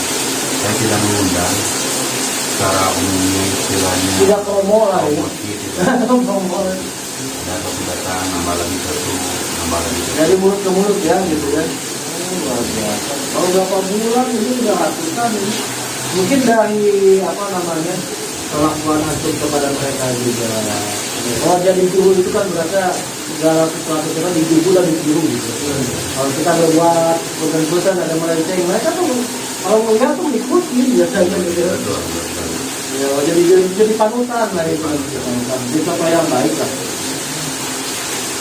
[SPEAKER 3] Saya tidak mengundang secara umum istilahnya
[SPEAKER 1] Tidak promo lah ini.
[SPEAKER 3] promosi,
[SPEAKER 1] Promo.
[SPEAKER 3] ada satu datang nambah lagi satu, nambah lagi satu.
[SPEAKER 1] Dari mulut ke mulut ya gitu ya. Luar biasa. Kalau berapa bulan ini udah ratusan ini. Mungkin dari apa namanya perlakuan antum kepada mereka juga. Kalau jadi guru itu kan berarti segala sesuatu kita ditipu dan ditiru gitu. Kalau kita berbuat bosan-bosan ada melenceng, mereka tuh kalau melihat tuh ikuti biasanya gitu.
[SPEAKER 3] Betul, betul.
[SPEAKER 1] Ya, jadi panutan lah itu. Jadi contoh yang baik lah.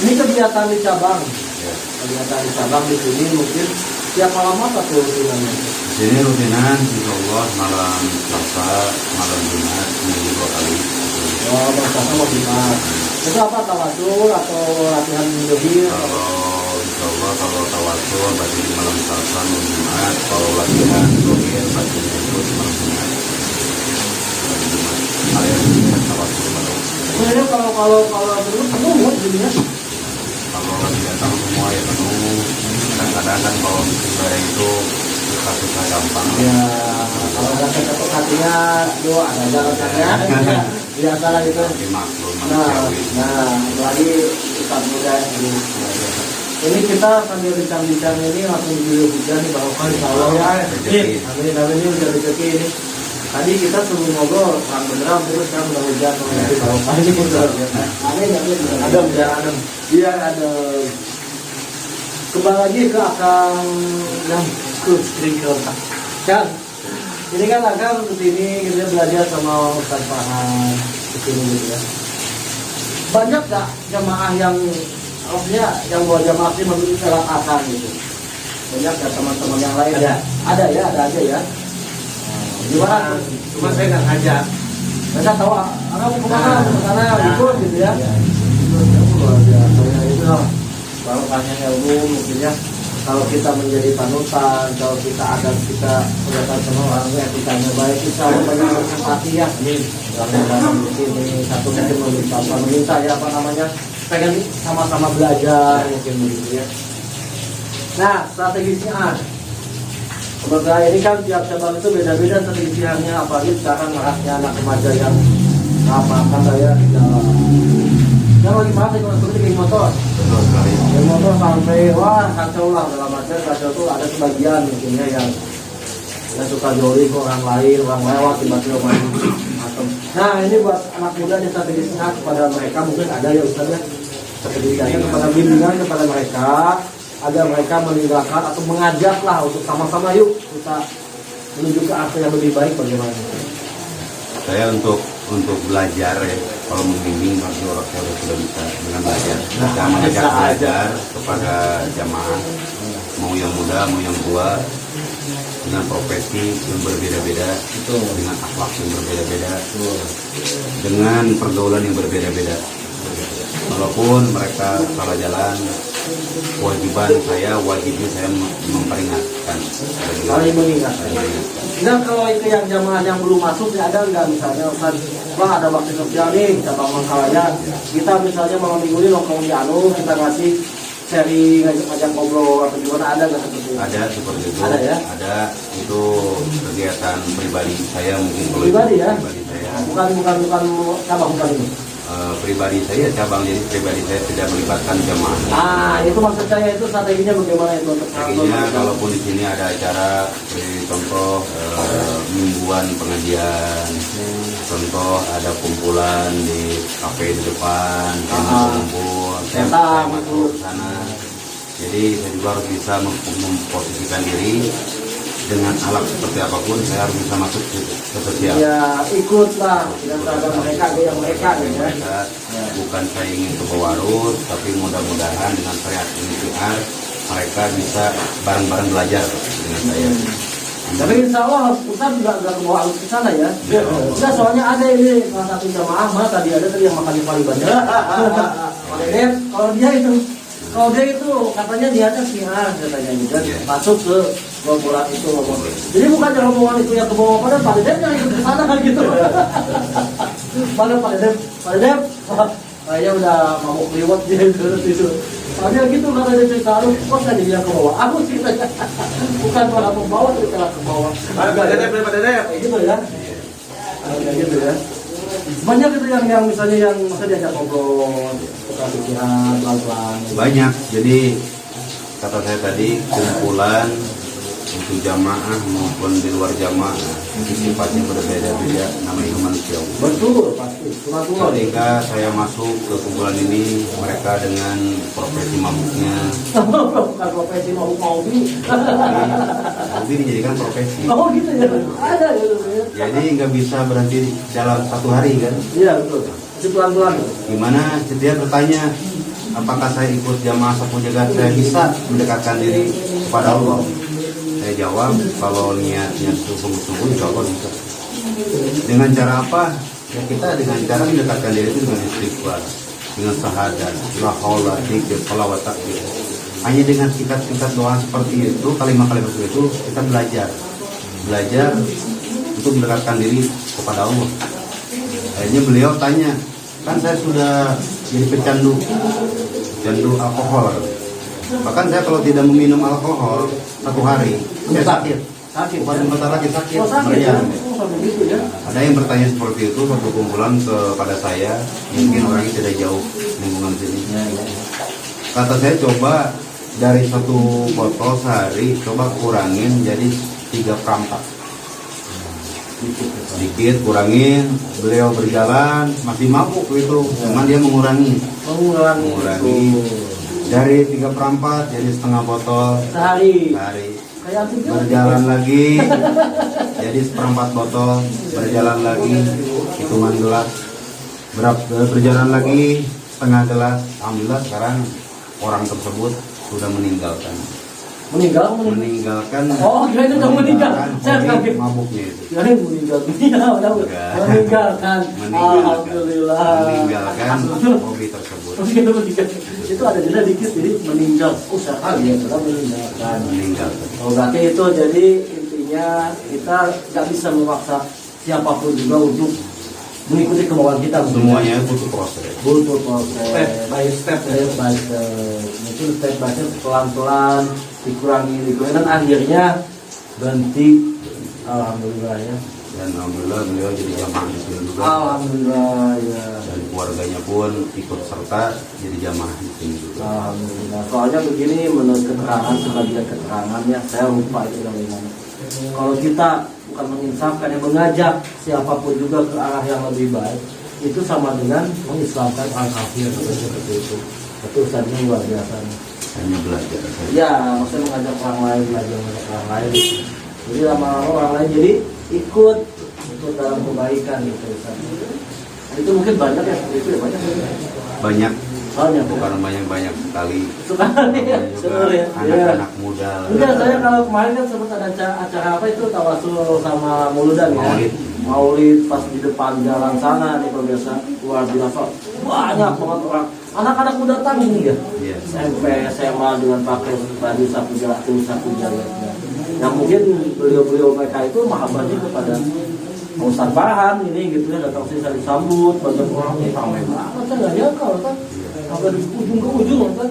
[SPEAKER 1] Ini kegiatan di cabang.
[SPEAKER 3] Ya.
[SPEAKER 1] Kegiatan di cabang di sini mungkin tiap malam apa tuh rutinannya?
[SPEAKER 3] Di sini rutinan, insya Allah malam Selasa, malam Jumat, seminggu 2 kali.
[SPEAKER 1] Oh, Selasa mau Jumat. Itu apa tawasul atau latihan lebih?
[SPEAKER 3] Kalau insya Allah kalau tawasul berarti di malam Selasa, malam Jumat. Kalau latihan dohir berarti itu di malam Jumat. Malam Jumat. Kalian tawasul baru.
[SPEAKER 1] Sebenarnya kalau dulu penuh jadinya.
[SPEAKER 3] Kalau lagi datang semua ya penuh. Kadang-kadang kan kalau misalnya itu susah gampang.
[SPEAKER 1] Ya, kalau nggak ketuk hatinya, doa ada jalannya. Biasa lah gitu.
[SPEAKER 3] Tapi maklum
[SPEAKER 1] Nah,
[SPEAKER 3] manusiawi.
[SPEAKER 1] lagi Ustaz muda ini. Ini kita sambil bincang-bincang ini langsung video hujan nih bahwa insya Allah ya.
[SPEAKER 3] Rezeki.
[SPEAKER 1] Amin amin ini udah rezeki ini. Tadi kita sebelum ngobrol terang beneran terus kan udah hujan dari bawah ini udah. Amin amin. Adem ya adem. Iya adem. Kembali lagi ke akang yang sering kerotak. Kan? Ini kan akang kesini kita belajar sama Ustaz Farhan kesini gitu ya. Banyak gak jamaah yang maksudnya yang buat jamaah sih menurut salah akang gitu? Banyak gak teman-teman yang lain? Ada ya, ada aja ya. Gimana?
[SPEAKER 4] Cuma saya nggak ngajak.
[SPEAKER 1] Mereka tahu, anak kemana ikut gitu ya. Luar biasa ya itu baru tanya ilmu mungkinnya kalau kita menjadi panutan, kalau kita ada kita kelihatan sama orang yang etikanya baik, insya Allah banyak orang empati ya. Dalam ini satu mungkin meminta ya apa namanya pengen sama-sama belajar mungkin begitu ya. Nah strategisnya sebenarnya ini kan tiap cabang itu beda-beda strateginya, apalagi sekarang maraknya anak remaja yang apa ya yang lagi mati kalau seperti geng motor.
[SPEAKER 3] Betul sekali.
[SPEAKER 1] Geng motor sampai wah kacau lah dalam artian kacau tuh ada sebagian mungkinnya yang suka joli ke orang lain, orang lewat tiba-tiba main atau. Nah ini buat anak muda di strategisnya kepada mereka mungkin ada ya Ustaz ya. Strategisnya kepada bimbingan kepada mereka agar mereka meninggalkan atau mengajak lah untuk sama-sama yuk kita menuju ke arah yang lebih baik bagaimana.
[SPEAKER 3] Saya untuk belajar ya, kalau membimbing pasti orang saya sudah bisa dengan belajar. Saya mengajak belajar kepada jamaah, mau yang muda, mau yang tua, dengan profesi yang berbeda-beda, dengan akhlak yang berbeda-beda, dengan pergaulan yang berbeda-beda. Walaupun mereka salah jalan, wajibnya saya memperingatkan.
[SPEAKER 1] Saling mengingatkan. Nah kalau itu yang jamaah yang belum masuk ya ada nggak misalnya Ustaz, wah ada bakti sosial nih cabang Mangkalaya, kita misalnya malam minggu ini nongkrong di Anu kita ngasih seri ngajak ngobrol atau gimana, ada nggak seperti itu?
[SPEAKER 3] Ada seperti itu.
[SPEAKER 1] Ada ya?
[SPEAKER 3] Ada, itu kegiatan pribadi saya mungkin. Kalau
[SPEAKER 1] Pribadi ya?
[SPEAKER 3] Pribadi saya.
[SPEAKER 1] Bukan cabang bukan ini.
[SPEAKER 3] Pribadi saya cabang, jadi pribadi saya tidak melibatkan jamaah.
[SPEAKER 1] Itu maksud saya itu strateginya bagaimana itu untuk
[SPEAKER 3] Strateginya kalaupun di sini ada acara, seperti contoh mingguan pengajian, contoh ada kumpulan di kafe di depan, kumpul, saya masuk ke sana. Jadi saya juga harus bisa memposisikan diri dengan alat seperti apapun, saya harus bisa masuk ke sosial.
[SPEAKER 1] Ya ikutlah dan terhadap mereka yang mereka gitu ya.
[SPEAKER 3] Bukan saya ingin ke bawah arus, tapi mudah-mudahan dengan saya ini PR mereka bisa bareng-bareng belajar dengan saya.
[SPEAKER 1] Tapi insya Allah Ustaz juga nggak ke bawah arus ke sana ya. Enggak, soalnya ada ini salah satu jamaah tadi ada yang makan di paling banyak. Kalau dia itu katanya niatnya siar katanya juga masuk ke rombongan itu Jadi bukan rombongan itu yang ke bawah, pada Pak Dedep yang ikut ke sana kan gitu. Pada Pak Dedep, kayaknya udah mabuk liwat dia itu. Soalnya gitu kata dia cerita, kok saya dia ke bawah? Aku ceritanya bukan para pembawa cerita ke bawah.
[SPEAKER 4] Pak Dedep.
[SPEAKER 1] Kayak gitu ya. Kayak gitu ya. Banyak itu yang misalnya yang masa diajak ngobrol, tukar pikiran, pelan-pelan.
[SPEAKER 3] Banyak. Jadi kata saya tadi kumpulan untuk jamaah maupun di luar jamaah itu sifatnya berbeda-beda, namanya manusia.
[SPEAKER 1] Betul, pasti. Cuma
[SPEAKER 3] Ketika saya masuk ke kumpulan ini, mereka dengan profesi mabuknya,
[SPEAKER 1] bukan profesi mau
[SPEAKER 3] hobi dijadikan profesi.
[SPEAKER 1] Oh gitu ya. Ada gitu ya.
[SPEAKER 3] Jadi nggak bisa berhenti dalam satu hari kan?
[SPEAKER 1] Iya betul. Masih pelan-pelan.
[SPEAKER 3] Gimana? Dia bertanya, apakah saya ikut jamaah sapu jagat saya bisa mendekatkan diri kepada Allah? Saya jawab, kalau niatnya sungguh-sungguh insya Allah bisa. Dengan cara apa? Ya kita dengan cara mendekatkan diri itu dengan istighfar, dengan syahadat, la haula, dzikir, shalawat, takbir. Hanya dengan singkat-singkat doa seperti itu, kalimat-kalimat itu kita belajar untuk mendekatkan diri kepada Allah. Akhirnya beliau tanya, kan saya sudah jadi pecandu alkohol. Bahkan saya kalau tidak meminum alkohol satu hari, saya sakit. Bukan sebentar lagi sakit. Meriang.
[SPEAKER 1] Gitu ya.
[SPEAKER 3] Ada yang bertanya seperti itu, satu kumpulan kepada saya, mungkin orangnya tidak jauh lingkungan sini. Kata saya, coba dari satu botol sehari, coba kurangin jadi 3/4. Sedikit kurangin. Beliau berjalan masih mabuk itu, cuman dia mengurangi dari 3/4 jadi setengah botol
[SPEAKER 1] Sehari. Kayak
[SPEAKER 3] berjalan lagi jadi 1/4 botol, berjalan lagi hitungan gelas, berjalan lagi setengah gelas. Alhamdulillah sekarang orang tersebut sudah meninggalkan.
[SPEAKER 1] Oh, kira itu udah meninggal. Saya kaget.
[SPEAKER 3] Mabuknya itu.
[SPEAKER 1] Kira meninggal. Meninggalkan. Alhamdulillah.
[SPEAKER 3] Hobi tersebut.
[SPEAKER 1] Itu ada jeda dikit, jadi meninggal. Sekali ya, sudah meninggalkan. Oh, berarti itu jadi intinya kita nggak bisa memaksa siapapun juga untuk mengikuti kemauan kita.
[SPEAKER 3] Semuanya butuh proses.
[SPEAKER 1] Step by step. Mungkin step by step, pelan-pelan dikurangi dan akhirnya berhenti. Alhamdulillah ya.
[SPEAKER 3] Dan alhamdulillah beliau jadi jamaah di sini juga.
[SPEAKER 1] Alhamdulillah ya.
[SPEAKER 3] Dan keluarganya pun ikut serta jadi jamaah di sini juga.
[SPEAKER 1] Alhamdulillah. Soalnya begini, menurut keterangan sebagian keterangannya, saya lupa itu dari mana. Kalau kita bukan menginsafkan, yang mengajak siapapun juga ke arah yang lebih baik, itu sama dengan mengislamkan orang kafir seperti itu. Itu ustaznya luar biasa.
[SPEAKER 3] Hanya belajar saja.
[SPEAKER 1] Ya, maksudnya mengajak orang lain, belajar orang lain. Jadi lama-lama orang lain jadi ikut dalam kebaikan gitu. Itu mungkin banyak ya, itu ya banyak.
[SPEAKER 3] Banyak.
[SPEAKER 1] Banyak.
[SPEAKER 3] Bukan banyak sekali.
[SPEAKER 1] Sekali ya, sebenarnya.
[SPEAKER 3] Anak-anak muda.
[SPEAKER 1] Enggak, saya kalau kemarin kan sempat ada acara apa itu, tawasul sama Muludan ya. Maulid pas di depan jalan sana nih pemirsa, luar biasa. Banyak banget orang. Anak-anak muda datang ini ya.
[SPEAKER 3] Iya.
[SPEAKER 1] SMP, SMA dengan pakai baju sapu jagat. Yang mungkin beliau-beliau mereka itu mahabbahnya kepada Ustaz Farhan ini gitu ya, datang sini saya disambut, banyak orang ini ramai banget, saya nggak nyangka kan, sampai di ujung ke ujung kan,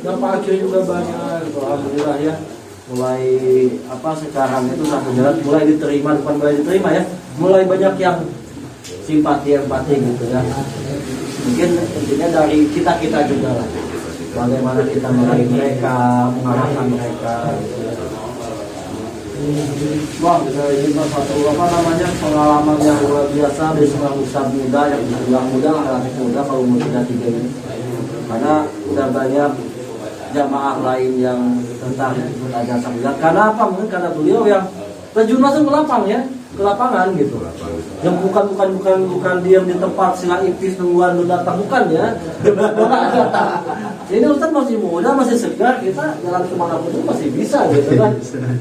[SPEAKER 1] dan parkir juga banyak, gitu. Alhamdulillah ya, mulai sekarang itu satu jalan mulai diterima ya, mulai banyak yang simpati empati gitu ya, mungkin intinya dari kita juga lah, bagaimana kita meraih mereka, mengarahkan mereka gitu ya. Wah, ini satu pengalaman yang luar biasa dari seorang ustadz muda yang dibilang muda, anak muda kalau umur 33 ini. Karena udah banyak jamaah lain yang tertarik untuk ajar sambilan. Karena apa? Mungkin karena beliau yang terjun langsung ke lapangan gitu. Yang bukan diam di tempat sila ipis nungguan lu datang, bukan ya. Ini Ustaz masih muda, masih segar, kita jalan kemanapun itu masih bisa gitu kan.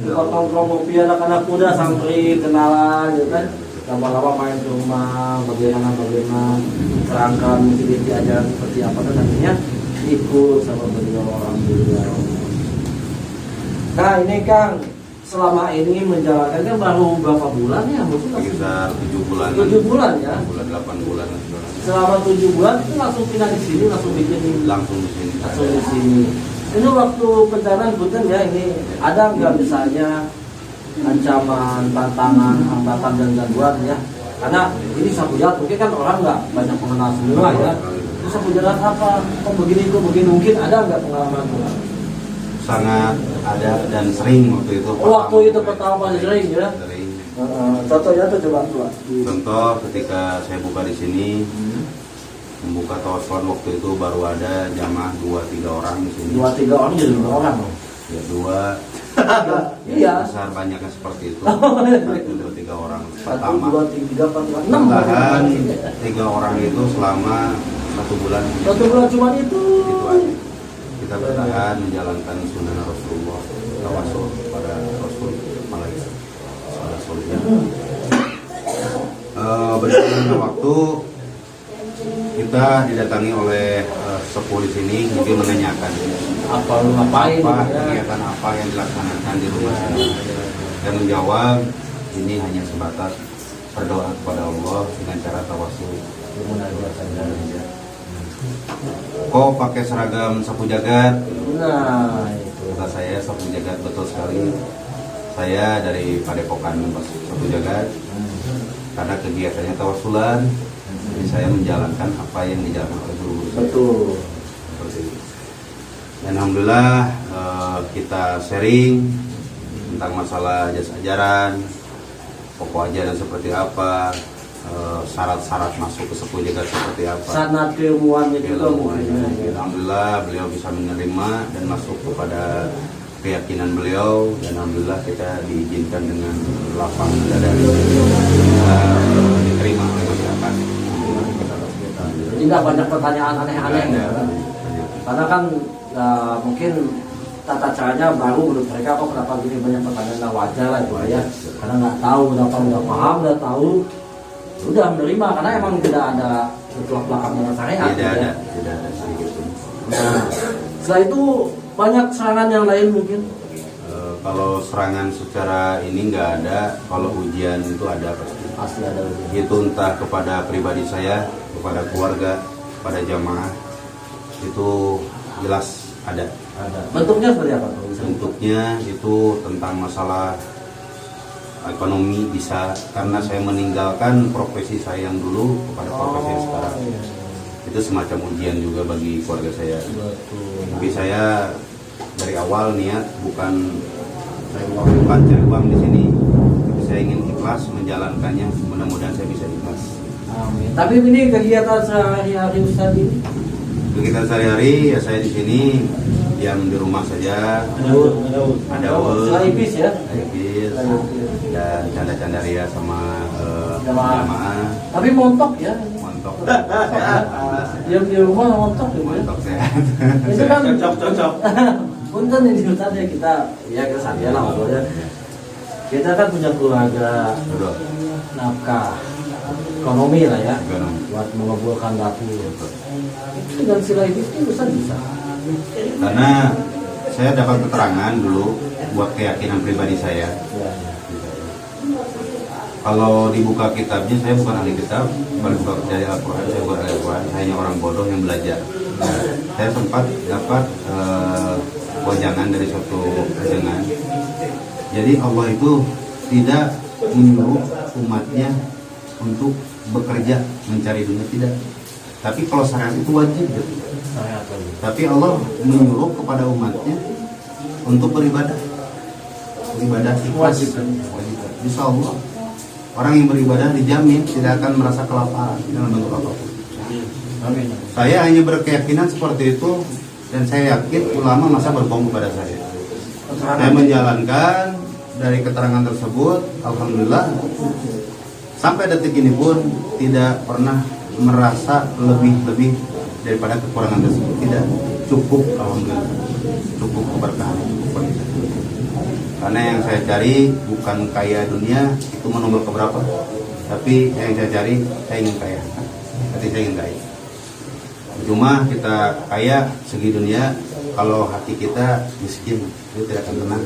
[SPEAKER 1] Nongkrong ngopi anak-anak muda, santri, kenalan gitu kan. Lama-lama main ke rumah, bagaimana terangkan mungkin diajaran seperti apa, dan akhirnya ikut sama beliau. Alhamdulillah. Nah ini Kang, selama ini menjalankan kan baru berapa bulan ya?
[SPEAKER 3] Sekitar 7 bulan.
[SPEAKER 1] 7 bulan ya?
[SPEAKER 3] 8 bulan.
[SPEAKER 1] Selama 7 bulan itu langsung pindah di sini, langsung bikin
[SPEAKER 3] langsung di
[SPEAKER 1] sini. Ini waktu pencarian Punten ya, ini ada nggak misalnya ancaman, tantangan, hambatan dan gangguan ya Karena ini sapu jagat mungkin kan orang nggak banyak mengenal semua ya. Itu sapu jagat apa? Kok begini mungkin ada nggak pengalaman itu?
[SPEAKER 3] Sangat ada dan sering waktu itu.
[SPEAKER 1] Waktu itu pertama kali sering ya.
[SPEAKER 3] Sering.
[SPEAKER 1] Contohnya tuh coba.
[SPEAKER 3] Contoh ketika saya buka di sini, membuka tawasul waktu itu baru ada jamaah 2-3 orang di sini.
[SPEAKER 1] 2-3 orang jadi 2 orang loh.
[SPEAKER 3] Ya 2.
[SPEAKER 1] Iya.
[SPEAKER 3] Besar banyaknya seperti itu. 1-2-3 orang.
[SPEAKER 1] 1,
[SPEAKER 3] Pertama.
[SPEAKER 1] 2, 3, 4, 5, 6.
[SPEAKER 3] Bertahan 3 orang itu selama 1 bulan.
[SPEAKER 1] 1 bulan cuma itu.
[SPEAKER 3] Itu aja. Kita bertahan menjalankan sunnah Rasulullah, tawasul pada Rasul Malaysia. Berjalannya waktu kita didatangi oleh sepuh di sini, mungkin menanyakan
[SPEAKER 1] Apa lu ngapain?
[SPEAKER 3] apa
[SPEAKER 1] ya?
[SPEAKER 3] kegiatan apa yang dilaksanakan di rumah sini. Dan menjawab ini hanya sebatas berdoa kepada Allah dengan cara tawasul. Kok pakai seragam sapu jagat?
[SPEAKER 1] Nah, itu.
[SPEAKER 3] Kata saya sapu jagat, betul sekali. Saya dari Padepokan sapu jagat. Karena kegiatannya tawasulan, jadi saya menjalankan apa yang dijalankan oleh guru saya.
[SPEAKER 1] Betul.
[SPEAKER 3] Seperti itu. Dan alhamdulillah kita sharing tentang masalah jasa ajaran, pokok ajaran seperti apa, syarat-syarat masuk ke sepuh jagat seperti apa.
[SPEAKER 1] Sanat keilmuannya juga
[SPEAKER 3] Ilmuannya.
[SPEAKER 1] mungkin.
[SPEAKER 3] Alhamdulillah beliau bisa menerima dan masuk kepada keyakinan beliau, dan alhamdulillah kita diizinkan dengan lapang dada diterima oleh masyarakat.
[SPEAKER 1] Jadi nggak banyak pertanyaan aneh-aneh ya. Karena kan mungkin tata caranya baru menurut mereka, kok kenapa gini banyak pertanyaan. Nah, wajar lah itu ya. Karena nggak tahu, udah paham, udah tahu, udah menerima. Karena emang tidak ada bertolak belakang dengan syariat.
[SPEAKER 3] Tidak
[SPEAKER 1] ya.
[SPEAKER 3] ada sedikit pun.
[SPEAKER 1] Nah, setelah itu banyak serangan yang lain mungkin.
[SPEAKER 3] Kalau serangan secara ini nggak ada, kalau ujian itu ada pasti.
[SPEAKER 1] Pasti ada ujian.
[SPEAKER 3] Itu entah kepada pribadi saya, kepada keluarga, kepada jamaah, itu jelas ada.
[SPEAKER 1] Ada. Bentuknya seperti apa tuh?
[SPEAKER 3] Bentuknya itu tentang masalah ekonomi bisa, karena saya meninggalkan profesi saya yang dulu kepada profesi yang sekarang.
[SPEAKER 1] Iya.
[SPEAKER 3] Itu semacam ujian juga bagi keluarga saya.
[SPEAKER 1] Betul.
[SPEAKER 3] Tapi saya dari awal niat bukan cari uang di sini, tapi saya ingin ikhlas menjalankannya. Mudah-mudahan saya bisa ikhlas.
[SPEAKER 1] Amin. Tapi ini kegiatan sehari-hari Ustaz ini
[SPEAKER 3] Kegiatan sehari-hari ya saya di sini diam di rumah saja. Ada
[SPEAKER 1] Selipis ya.
[SPEAKER 3] Selipis dan canda-canda ria sama
[SPEAKER 1] Jamaah.
[SPEAKER 3] jamaah.
[SPEAKER 1] Tapi montok ya.
[SPEAKER 3] Montok sehat, alhamdulillah sehat.
[SPEAKER 1] Diam di rumah montok gitu ya.
[SPEAKER 3] Montok sehat.
[SPEAKER 1] Itu kan
[SPEAKER 4] Cocok.
[SPEAKER 1] punten ini Ustaz ya, kita kesannya lah maksudnya. Kita kan punya keluarga,
[SPEAKER 3] Betul.
[SPEAKER 1] nafkah ekonomi lah ya,
[SPEAKER 3] Ekonomi.
[SPEAKER 1] buat mengumpulkan dapur. Itu dengan selipis itu Ustaz bisa.
[SPEAKER 3] Karena saya dapat keterangan dulu buat keyakinan pribadi saya.
[SPEAKER 1] Ya.
[SPEAKER 3] Kalau dibuka kitabnya, saya bukan ahli kitab. Kalau dibuka dari Al-Quran, saya bukan ahli Al-Quran. Saya hanya orang bodoh yang belajar. Nah, saya sempat dapat wejangan dari suatu wejangan. Jadi Allah itu tidak menyuruh umatnya untuk bekerja mencari dunia, tidak. Tapi kalau syariat itu wajib. Tapi Allah menyuruh kepada umatnya untuk beribadah. Beribadah ikhlas.
[SPEAKER 1] Wajib.
[SPEAKER 3] Insya Allah orang yang beribadah dijamin tidak akan merasa kelaparan dalam bentuk apapun.
[SPEAKER 1] Amin.
[SPEAKER 3] Saya hanya berkeyakinan seperti itu, dan saya yakin ulama masa berbohong kepada saya. Saya menjalankan dari keterangan tersebut, alhamdulillah sampai detik ini pun tidak pernah merasa lebih daripada kekurangan tersebut. Tidak, cukup, alhamdulillah, cukup keberkahan, cukup berkah. Karena yang saya cari bukan kaya dunia, itu nomor keberapa, tapi yang saya cari, saya ingin kaya. Hati saya ingin kaya. Cuma kita kaya segi dunia, kalau hati kita miskin, itu tidak akan tenang.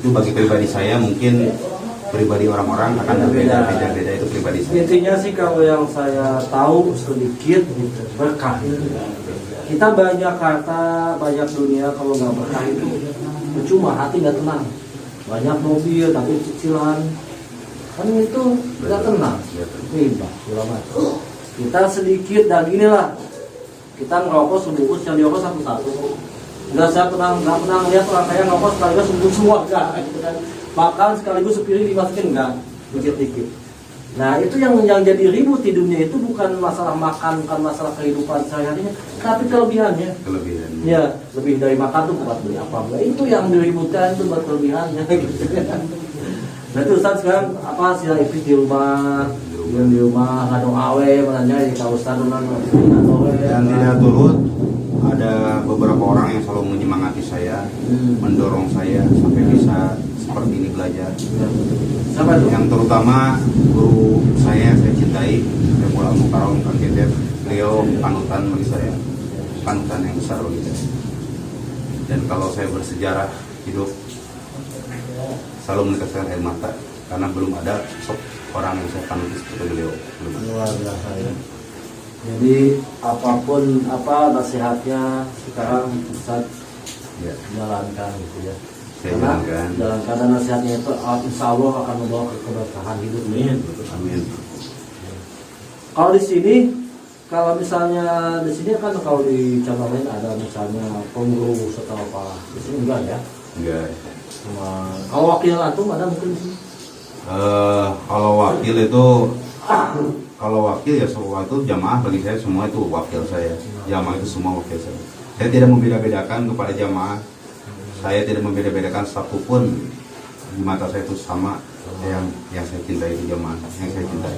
[SPEAKER 3] Itu bagi pribadi saya, mungkin pribadi orang-orang akan berbeda-beda, itu pribadi saya.
[SPEAKER 1] Intinya sih kalau yang saya tahu sedikit gitu, berkah. Kita banyak harta, banyak dunia, kalau nggak berkah itu percuma, hati nggak tenang. Banyak mobil tapi cicilan, kan itu nggak tenang,
[SPEAKER 3] Ya,
[SPEAKER 1] riba segala macam. Kita sedikit dan gini lah, kita ngerokok sebungkus yang dirokok satu-satu. Nggak pernah ngeliat orang kaya ngerokok sekaligus sebungkus semua, enggak gitu kan. Makan sekaligus sepiring dimasukin, enggak, dikit-dikit. Nah itu yang jadi ribut di dunia itu bukan masalah makan, bukan masalah kehidupan sehari-harinya, tapi kelebihannya.
[SPEAKER 3] kelebihan.
[SPEAKER 1] Ya, lebih dari makan tuh buat beli apa enggak. Itu yang diributkan itu buat kelebihannya gitu. Berarti Ustaz sekarang apa sih itu di rumah, yang di rumah ngadong awe, menanya di kawasan
[SPEAKER 3] Dan tidak turut, ada beberapa orang yang selalu menyemangati saya, mendorong saya sampai bisa seperti ini belajar.
[SPEAKER 1] Siapa itu?
[SPEAKER 3] Yang terutama guru saya yang saya cintai, Syekh Mukarram Kang Ketep. Beliau panutan bagi saya, panutan yang besar bagi saya. Dan kalau saya bersejarah hidup, selalu meneteskan air mata karena belum ada sosok orang yang saya panuti seperti beliau. Belum ada.
[SPEAKER 1] Luar biasa ya. Jadi apapun apa nasihatnya sekarang Ustaz
[SPEAKER 3] Ya,
[SPEAKER 1] jalankan gitu ya.
[SPEAKER 3] saya
[SPEAKER 1] Karena
[SPEAKER 3] jalankan.
[SPEAKER 1] dan nasihatnya itu insya Allah akan membawa keberkahan hidup.
[SPEAKER 3] Amin.
[SPEAKER 1] Kalau di sini, kalau misalnya di sini kan kalau di cabang lain ada misalnya pengurus atau apa, di sini enggak ya?
[SPEAKER 3] Enggak.
[SPEAKER 1] Cuma kalau wakil antum ada mungkin di sini.
[SPEAKER 3] Kalau wakil itu, kalau wakil ya semua itu jamaah bagi saya semua itu wakil saya. Jamaah itu semua wakil saya. Saya tidak membeda-bedakan kepada jamaah. Saya tidak membeda-bedakan satupun di mata saya itu sama yang saya cintai itu jamaah, yang saya cintai.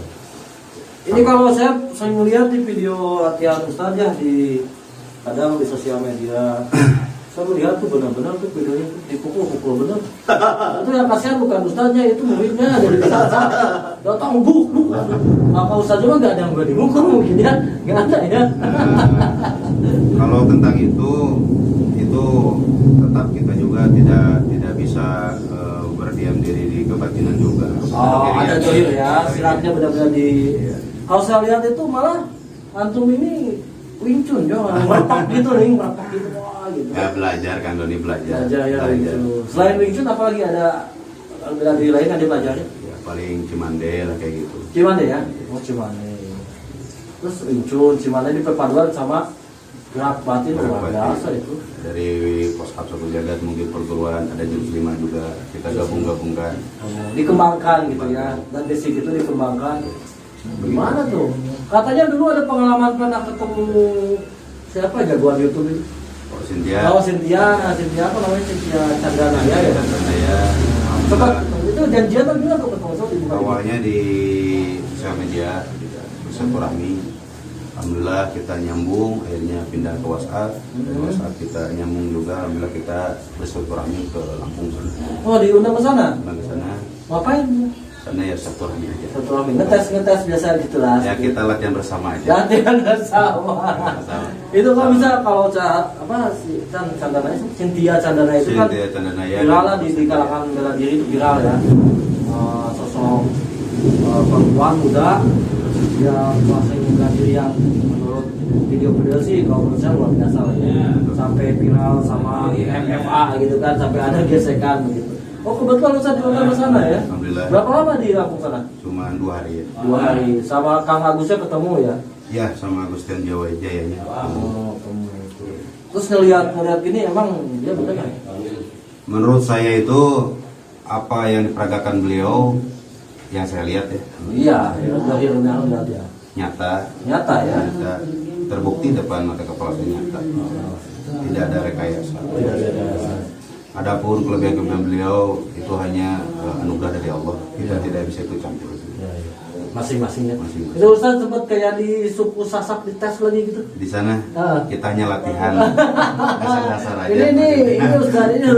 [SPEAKER 1] Ini kalau saya sering melihat di video latihan Ustaz ya di kadang di sosial media. Saya melihat tuh benar-benar tuh videonya tuh dipukul-pukul benar. Itu yang kasihan bukan Ustaznya, itu muridnya jadi bisa datang buk. Apa Ustaz juga nggak ada yang berani mukul mungkin ya, nggak ada ya.
[SPEAKER 3] Kalau tentang itu tetap kita juga tidak bisa berdiam diri di kebatinan juga.
[SPEAKER 1] Oh,
[SPEAKER 3] Akhirnya-
[SPEAKER 1] ada joyo ya, silatnya benar-benar di. Kalau saya lihat itu malah antum ini Wing Chun ya, merapak gitu nih, merapak gitu, wah gitu.
[SPEAKER 3] Ya belajar kan Doni belajar.
[SPEAKER 1] Belajar ya Wing Chun. Selain Wing Chun apalagi ada bela diri lain yang dipelajari?
[SPEAKER 3] Ya paling Cimande lah kayak gitu.
[SPEAKER 1] Cimande ya? Oh Cimande. Terus Wing Chun, Cimande di perpaduan sama gerak batin luar biasa itu.
[SPEAKER 3] Dari pos satu jagat mungkin perguruan ada jurus 5 juga kita gabungkan.
[SPEAKER 1] Dikembangkan gitu ya, dan di situ itu dikembangkan. Gimana tuh? Katanya dulu ada pengalaman pernah ketemu siapa jagoan YouTube itu?
[SPEAKER 3] Oh Cynthia.
[SPEAKER 1] Oh Cynthia apa namanya, Cynthia Chandranaya ya?
[SPEAKER 3] Saya
[SPEAKER 1] Coba itu janjian atau gimana tuh ketemu sama ibu?
[SPEAKER 3] awalnya di sosial media bersilaturahmi. Alhamdulillah kita nyambung, akhirnya pindah ke WhatsApp. Dari WhatsApp kita nyambung juga, alhamdulillah kita bersilaturahmi ke Lampung sana.
[SPEAKER 1] Oh diundang ke sana?
[SPEAKER 3] Ke sana,
[SPEAKER 1] Ngapain?
[SPEAKER 3] sana ya silaturahmi aja.
[SPEAKER 1] Silaturahmi, ngetes biasa gitulah.
[SPEAKER 3] Ya kita latihan bersama aja.
[SPEAKER 1] Latihan bersama.
[SPEAKER 3] Bersama.
[SPEAKER 1] Itu kalau bisa kalau apa si Chandranaya, Cynthia Chandranaya itu kan
[SPEAKER 3] Cynthia Chandranaya
[SPEAKER 1] viral lah di kalangan bela diri itu viral ya. Sosok perempuan muda yang menguasai bela diri yang menurut video sih kalau menurut saya luar biasa lah ya. Sampai viral sama MFA gitu kan, sampai ada gesekan begitu. Oh kebetulan Ustaz diundang ke sana ya.
[SPEAKER 3] Alhamdulillah.
[SPEAKER 1] Berapa lama di Lampung sana?
[SPEAKER 3] Cuma 2 hari ya.
[SPEAKER 1] 2 hari. Sama Kang Agusnya ketemu ya.
[SPEAKER 3] Ya sama Agustian Jawa Jayanya.
[SPEAKER 1] Oh, terus ngelihat ini emang dia benar nggak?
[SPEAKER 3] Menurut saya itu apa yang diperagakan beliau yang saya lihat ya
[SPEAKER 1] Iya, dari rendah dia.
[SPEAKER 3] nyata
[SPEAKER 1] Ya.
[SPEAKER 3] terbukti depan mata kepala saya nyata. Tidak ada rekayasa. Adapun kelebihan beliau itu hanya anugerah dari Allah. Kita tidak bisa ikut campur.
[SPEAKER 1] Masing-masingnya.
[SPEAKER 3] Masing-masing.
[SPEAKER 1] Itu Ustaz sempat kayak di suku Sasak di tes lagi gitu.
[SPEAKER 3] Di sana
[SPEAKER 1] Ah.
[SPEAKER 3] kita hanya latihan dasar-dasar aja.
[SPEAKER 1] Ini Ustaz ini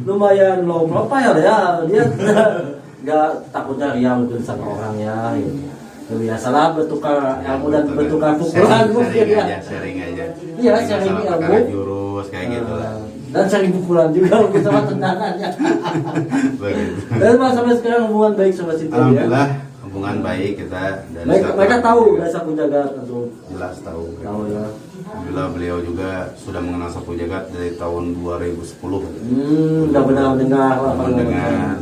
[SPEAKER 1] lumayan low profile ya. Dia nggak takutnya ria mungkin sama orang ya. Gitu. Biasalah bertukar ilmu dan bertukar pukulan mungkin ya.
[SPEAKER 3] Sharing aja.
[SPEAKER 1] Iya,
[SPEAKER 3] Jadi
[SPEAKER 1] sharing
[SPEAKER 3] masalah
[SPEAKER 1] ilmu.
[SPEAKER 3] perkara jurus kayak gitu lah.
[SPEAKER 1] Dan sharing pukulan juga mungkin sama tendangannya.
[SPEAKER 3] Begitu.
[SPEAKER 1] Dan Mas sampai sekarang hubungan baik sama Cynthia ya.
[SPEAKER 3] Alhamdulillah hubungan baik kita dan
[SPEAKER 1] Mereka tahu biasa penjaga tentu.
[SPEAKER 3] jelas tahu.
[SPEAKER 1] Tahu ya.
[SPEAKER 3] Alhamdulillah beliau juga sudah mengenal Sapu Jagat dari tahun 2010.
[SPEAKER 1] Udah benar mendengar lah.
[SPEAKER 3] Mendengar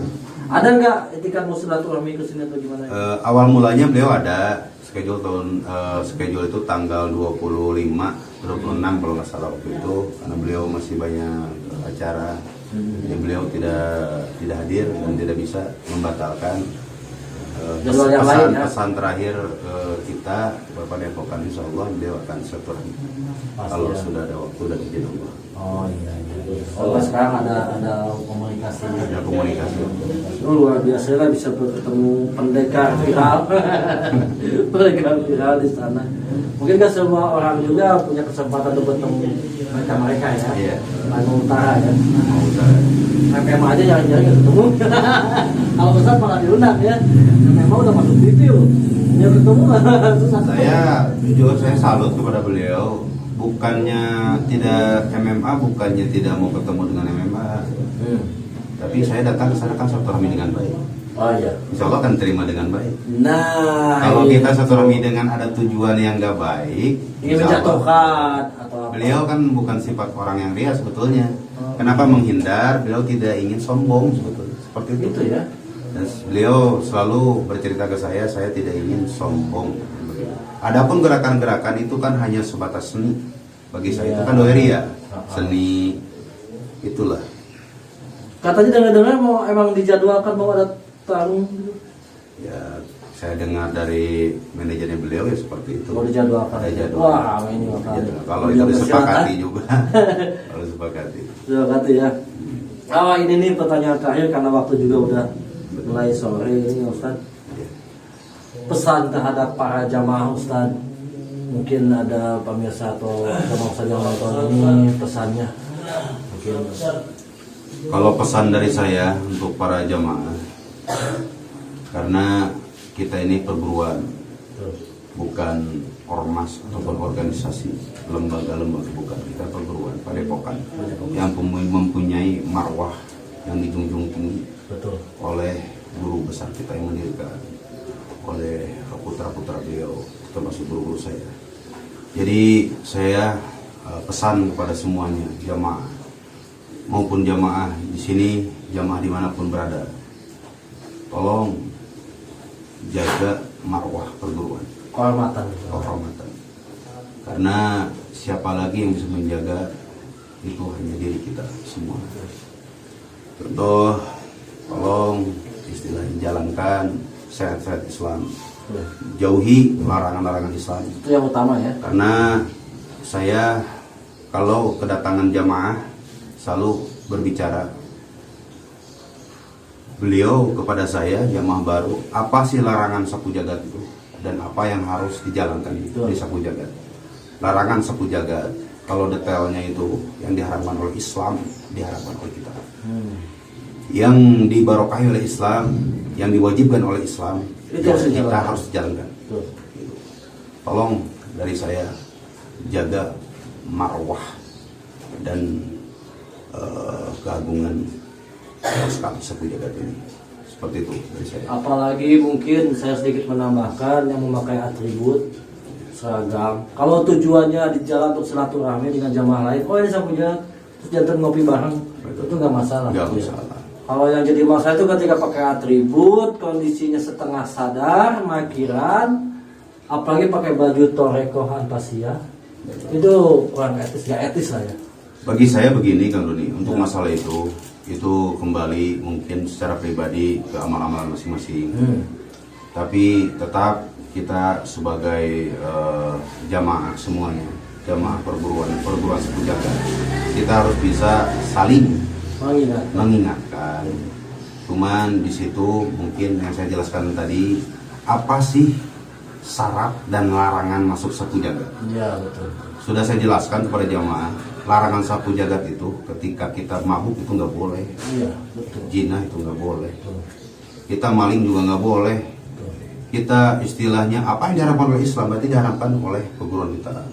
[SPEAKER 1] Ada nggak etikat mau silaturahmi ke sini atau gimana?
[SPEAKER 3] Awal mulanya beliau ada schedule itu tanggal 26 kalau nggak salah waktu itu, karena beliau masih banyak acara, jadi beliau tidak hadir dan tidak bisa membatalkan
[SPEAKER 1] Jadwal yang lain, ya?
[SPEAKER 3] pesan terakhir kita Bapak Depokan, insya Allah beliau akan silaturahmi kalau
[SPEAKER 1] ya.
[SPEAKER 3] sudah ada waktu dan izin Allah.
[SPEAKER 1] Oh iya. Oh, sekarang ada komunikasi.
[SPEAKER 3] Ada komunikasi.
[SPEAKER 1] Oh, luar biasa lah bisa bertemu pendekar viral. Pendekar viral di sana. Mungkin nggak semua orang juga punya kesempatan untuk bertemu mereka ya.
[SPEAKER 3] Iya.
[SPEAKER 1] Lampung Utara ya.
[SPEAKER 3] Mau saya.
[SPEAKER 1] MM aja jarang-jarang nggak ketemu. Kalau besar malah diundang ya. MM udah masuk TV loh. Dia ketemu susah.
[SPEAKER 3] Saya jujur saya salut kepada beliau. Bukannya tidak MMA, bukannya tidak mau ketemu dengan MMA, tapi saya datang ke sana kan silaturahmi dengan baik.
[SPEAKER 1] Oh iya.
[SPEAKER 3] Insya Allah akan terima dengan baik.
[SPEAKER 1] Nah,
[SPEAKER 3] Kalau
[SPEAKER 1] itu.
[SPEAKER 3] kita silaturahmi dengan ada tujuan yang nggak baik,
[SPEAKER 1] Ingin
[SPEAKER 3] insya Allah.
[SPEAKER 1] menjatuhkan atau apa?
[SPEAKER 3] Beliau kan bukan sifat orang yang ria sebetulnya. Kenapa menghindar? Beliau tidak ingin sombong sebetulnya. Seperti itu.
[SPEAKER 1] Gitu ya.
[SPEAKER 3] Dan beliau selalu bercerita ke saya tidak ingin sombong. Adapun gerakan-gerakan itu kan hanya sebatas seni. Bagi saya itu kan doeria, seni, itulah.
[SPEAKER 1] Katanya dengar-dengar mau emang dijadwalkan mau ada tarung gitu.
[SPEAKER 3] Ya, saya dengar dari manajernya beliau ya seperti itu.
[SPEAKER 1] Mau dijadwalkan.
[SPEAKER 3] Ada jadwal.
[SPEAKER 1] Wah, ini makanya.
[SPEAKER 3] Ya, kalau itu disepakati juga. Kalau disepakati.
[SPEAKER 1] Disepakati ya. Oh, ini nih pertanyaan terakhir karena waktu juga udah mulai sore ini Ustaz. Pesan terhadap para jamaah Ustaz, mungkin ada pemirsa atau jamaah Ustaz yang nonton ini pesannya mungkin.
[SPEAKER 3] Kalau pesan dari saya untuk para jamaah, karena kita ini perguruan, bukan ormas ataupun organisasi, lembaga-lembaga, bukan, kita perguruan padepokan yang mempunyai marwah yang dijunjung tinggi oleh guru besar kita yang mendirikan, oleh putra-putra beliau, termasuk guru-guru saya. Jadi saya pesan kepada semuanya, jamaah maupun jamaah di sini, jamaah dimanapun berada, tolong jaga marwah perguruan, kehormatan. Karena siapa lagi yang bisa menjaga itu hanya diri kita semua. Contoh, tolong istilahnya jalankan syariat Islam, jauhi larangan-larangan Islam.
[SPEAKER 1] Itu yang utama ya.
[SPEAKER 3] Karena saya kalau kedatangan jamaah selalu berbicara, beliau kepada saya jamaah baru, apa sih larangan sapu jagat itu dan apa yang harus dijalankan di sapu jagat. Larangan sapu jagat kalau detailnya itu yang diharamkan oleh Islam, diharamkan oleh kita. Yang dibarokahi oleh Islam, yang diwajibkan oleh Islam,
[SPEAKER 1] itu
[SPEAKER 3] kita harus dijalankan. Gitu. Tolong dari saya jaga marwah dan keagungan sapu jagat ini. Seperti itu dari saya.
[SPEAKER 1] Apalagi mungkin saya sedikit menambahkan yang memakai atribut seragam. Kalau tujuannya di jalan untuk silaturahmi dengan jamaah lain, oh ini sapu jagat, terus jantan ngopi bareng, itu nggak masalah.
[SPEAKER 3] Nggak masalah.
[SPEAKER 1] Kalau yang jadi masalah itu ketika pakai atribut, kondisinya setengah sadar, makiran, apalagi pakai baju toreko antasia, itu kurang etis, nggak etis lah ya.
[SPEAKER 3] Bagi saya begini Kang Doni, untuk masalah itu kembali mungkin secara pribadi ke amal-amalan masing-masing. Tapi tetap kita sebagai jamaah semuanya, jamaah perguruan sapu jagat, kita harus bisa saling mengingatkan. Cuman di situ mungkin yang saya jelaskan tadi, apa sih syarat dan larangan masuk sapu jagat?
[SPEAKER 1] Iya betul.
[SPEAKER 3] Sudah saya jelaskan kepada jamaah, larangan sapu jagat itu ketika kita mabuk itu nggak boleh.
[SPEAKER 1] Iya betul.
[SPEAKER 3] Jinah itu nggak boleh. Kita maling juga nggak boleh. Kita istilahnya apa yang diharapkan oleh Islam berarti diharapkan oleh perguruan kita.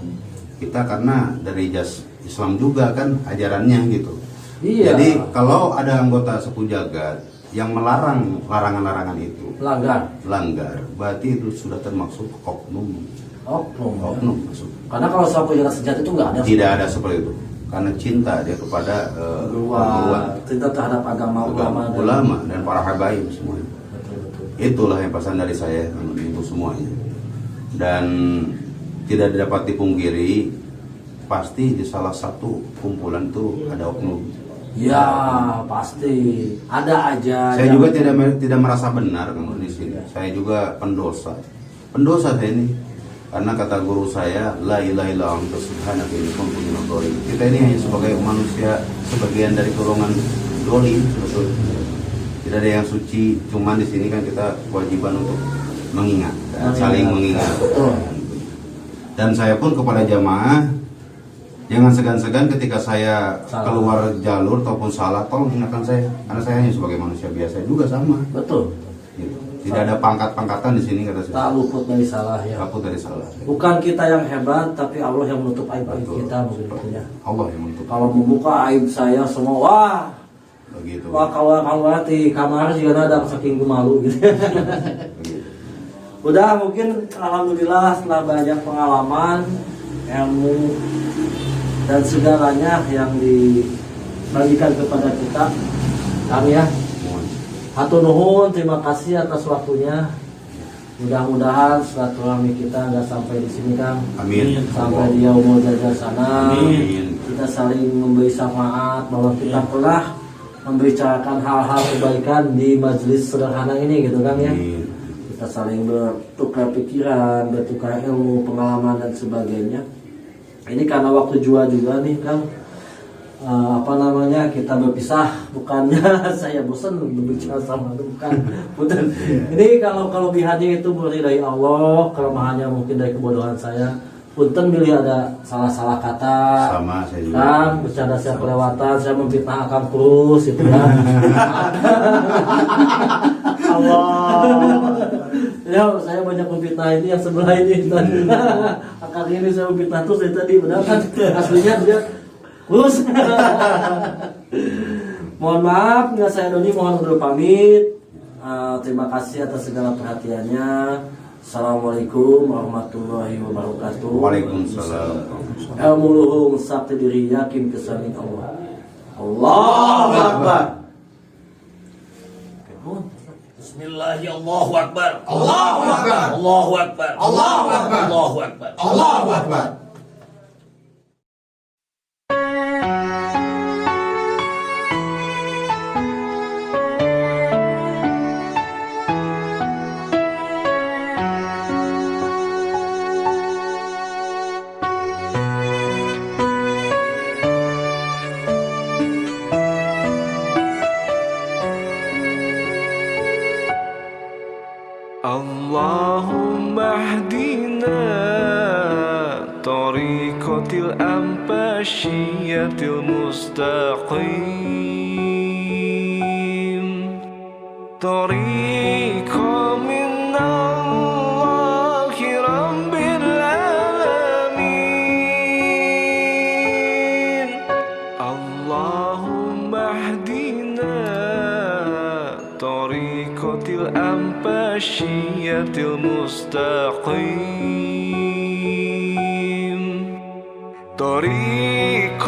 [SPEAKER 3] Kita karena dari jas Islam juga kan ajarannya gitu.
[SPEAKER 1] Iya.
[SPEAKER 3] Jadi kalau ada anggota sapu jagat yang melarang larangan-larangan itu, langgar, berarti itu sudah termasuk oknum.
[SPEAKER 1] Oknum.
[SPEAKER 3] Oknum masuk.
[SPEAKER 1] Karena kalau sapu jagat sejati itu nggak ada.
[SPEAKER 3] Tidak ada seperti itu. karena cinta dia kepada
[SPEAKER 1] Dua, cinta terhadap agama
[SPEAKER 3] ulama dan para habaib semuanya.
[SPEAKER 1] Betul.
[SPEAKER 3] Itulah yang pesan dari saya untuk semuanya. Dan tidak dapat dipungkiri, pasti di salah satu kumpulan itu ada oknum.
[SPEAKER 1] Ya pasti ada aja.
[SPEAKER 3] Saya juga tidak merasa benar kalau di sini. Saya juga pendosa saya ini. Karena kata guru saya, la ilaha illa anta subhanaka inni kuntu minadh dhalimin. Kita ini hanya sebagai manusia, sebagian dari golongan dolim sebetulnya. Tidak ada yang suci, cuman di sini kan kita kewajiban untuk mengingat, saling mengingat. Dan saya pun kepada jamaah, jangan segan-segan ketika saya keluar jalur ataupun salah, tolong ingatkan saya, karena saya hanya sebagai manusia biasa juga sama.
[SPEAKER 1] Betul.
[SPEAKER 3] Gitu. Tidak ada pangkat-pangkatan di sini kata saya.
[SPEAKER 1] Tak luput dari salah ya.
[SPEAKER 3] Luput dari salah.
[SPEAKER 1] Bukan kita yang hebat, tapi Allah yang menutup aib-aib kita maksudnya.
[SPEAKER 3] Allah yang menutup.
[SPEAKER 1] Kalau membuka aib saya semua, wah.
[SPEAKER 3] Begitu.
[SPEAKER 1] Wah kalau di kamar juga ada saking gue malu gitu.
[SPEAKER 3] Begitu.
[SPEAKER 1] Udah mungkin alhamdulillah setelah banyak pengalaman, ilmu dan segalanya yang dibagikan kepada kita, kami ya. Hatur nuhun, terima kasih atas waktunya. Mudah-mudahan silaturahmi kita nggak sampai di sini Kang.
[SPEAKER 3] Amin.
[SPEAKER 1] Sampai di yaumul jajar sana.
[SPEAKER 3] Amin.
[SPEAKER 1] Kita saling memberi syafaat bahwa kita pernah membicarakan hal-hal kebaikan di majelis sederhana ini gitu Kang ya.
[SPEAKER 3] Amin.
[SPEAKER 1] Kita saling bertukar pikiran, bertukar ilmu, pengalaman dan sebagainya. Ini karena waktu juga nih Kang. Kita berpisah, bukannya saya bosan berbicara sama itu, bukan. Ini kalau kelebihannya itu murni dari Allah, kelemahannya mungkin dari kebodohan saya. Punten bila ada salah-salah kata,
[SPEAKER 3] Sama saya juga.
[SPEAKER 1] kan bercanda saya kelewatan, saya memfitnah akan terus itu kan. Allah. Ya, saya banyak memfitnah ini yang sebelah ini tadi. Akan ini saya memfitnah terus dari tadi, benar kan? Aslinya dia lulus. Mohon maaf, nggak saya Doni, mohon undur pamit. Terima kasih atas segala perhatiannya. Assalamualaikum warahmatullahi wabarakatuh.
[SPEAKER 3] Waalaikumsalam.
[SPEAKER 1] Ilmu luhung sakti diri yakin kesamin Allah. Allahu Akbar.
[SPEAKER 5] Bismillahirrahmanirrahim. Allahu Akbar. Allahu Akbar. Allahu Akbar. Allahu Akbar. Allahu Akbar. Allahu Akbar.
[SPEAKER 6] اللهم اهدنا طريقة الأنباشية المستقيم طريق من الله رب العالمين اللهم اهدنا طريقة الأنباشية المستقيم طريق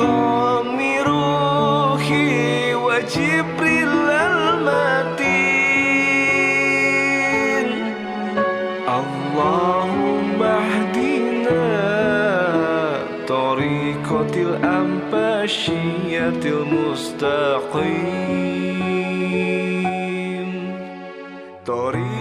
[SPEAKER 6] من روحي وجبريل المتين اللهم اهدنا طريقة الأنباشية المستقيم طريق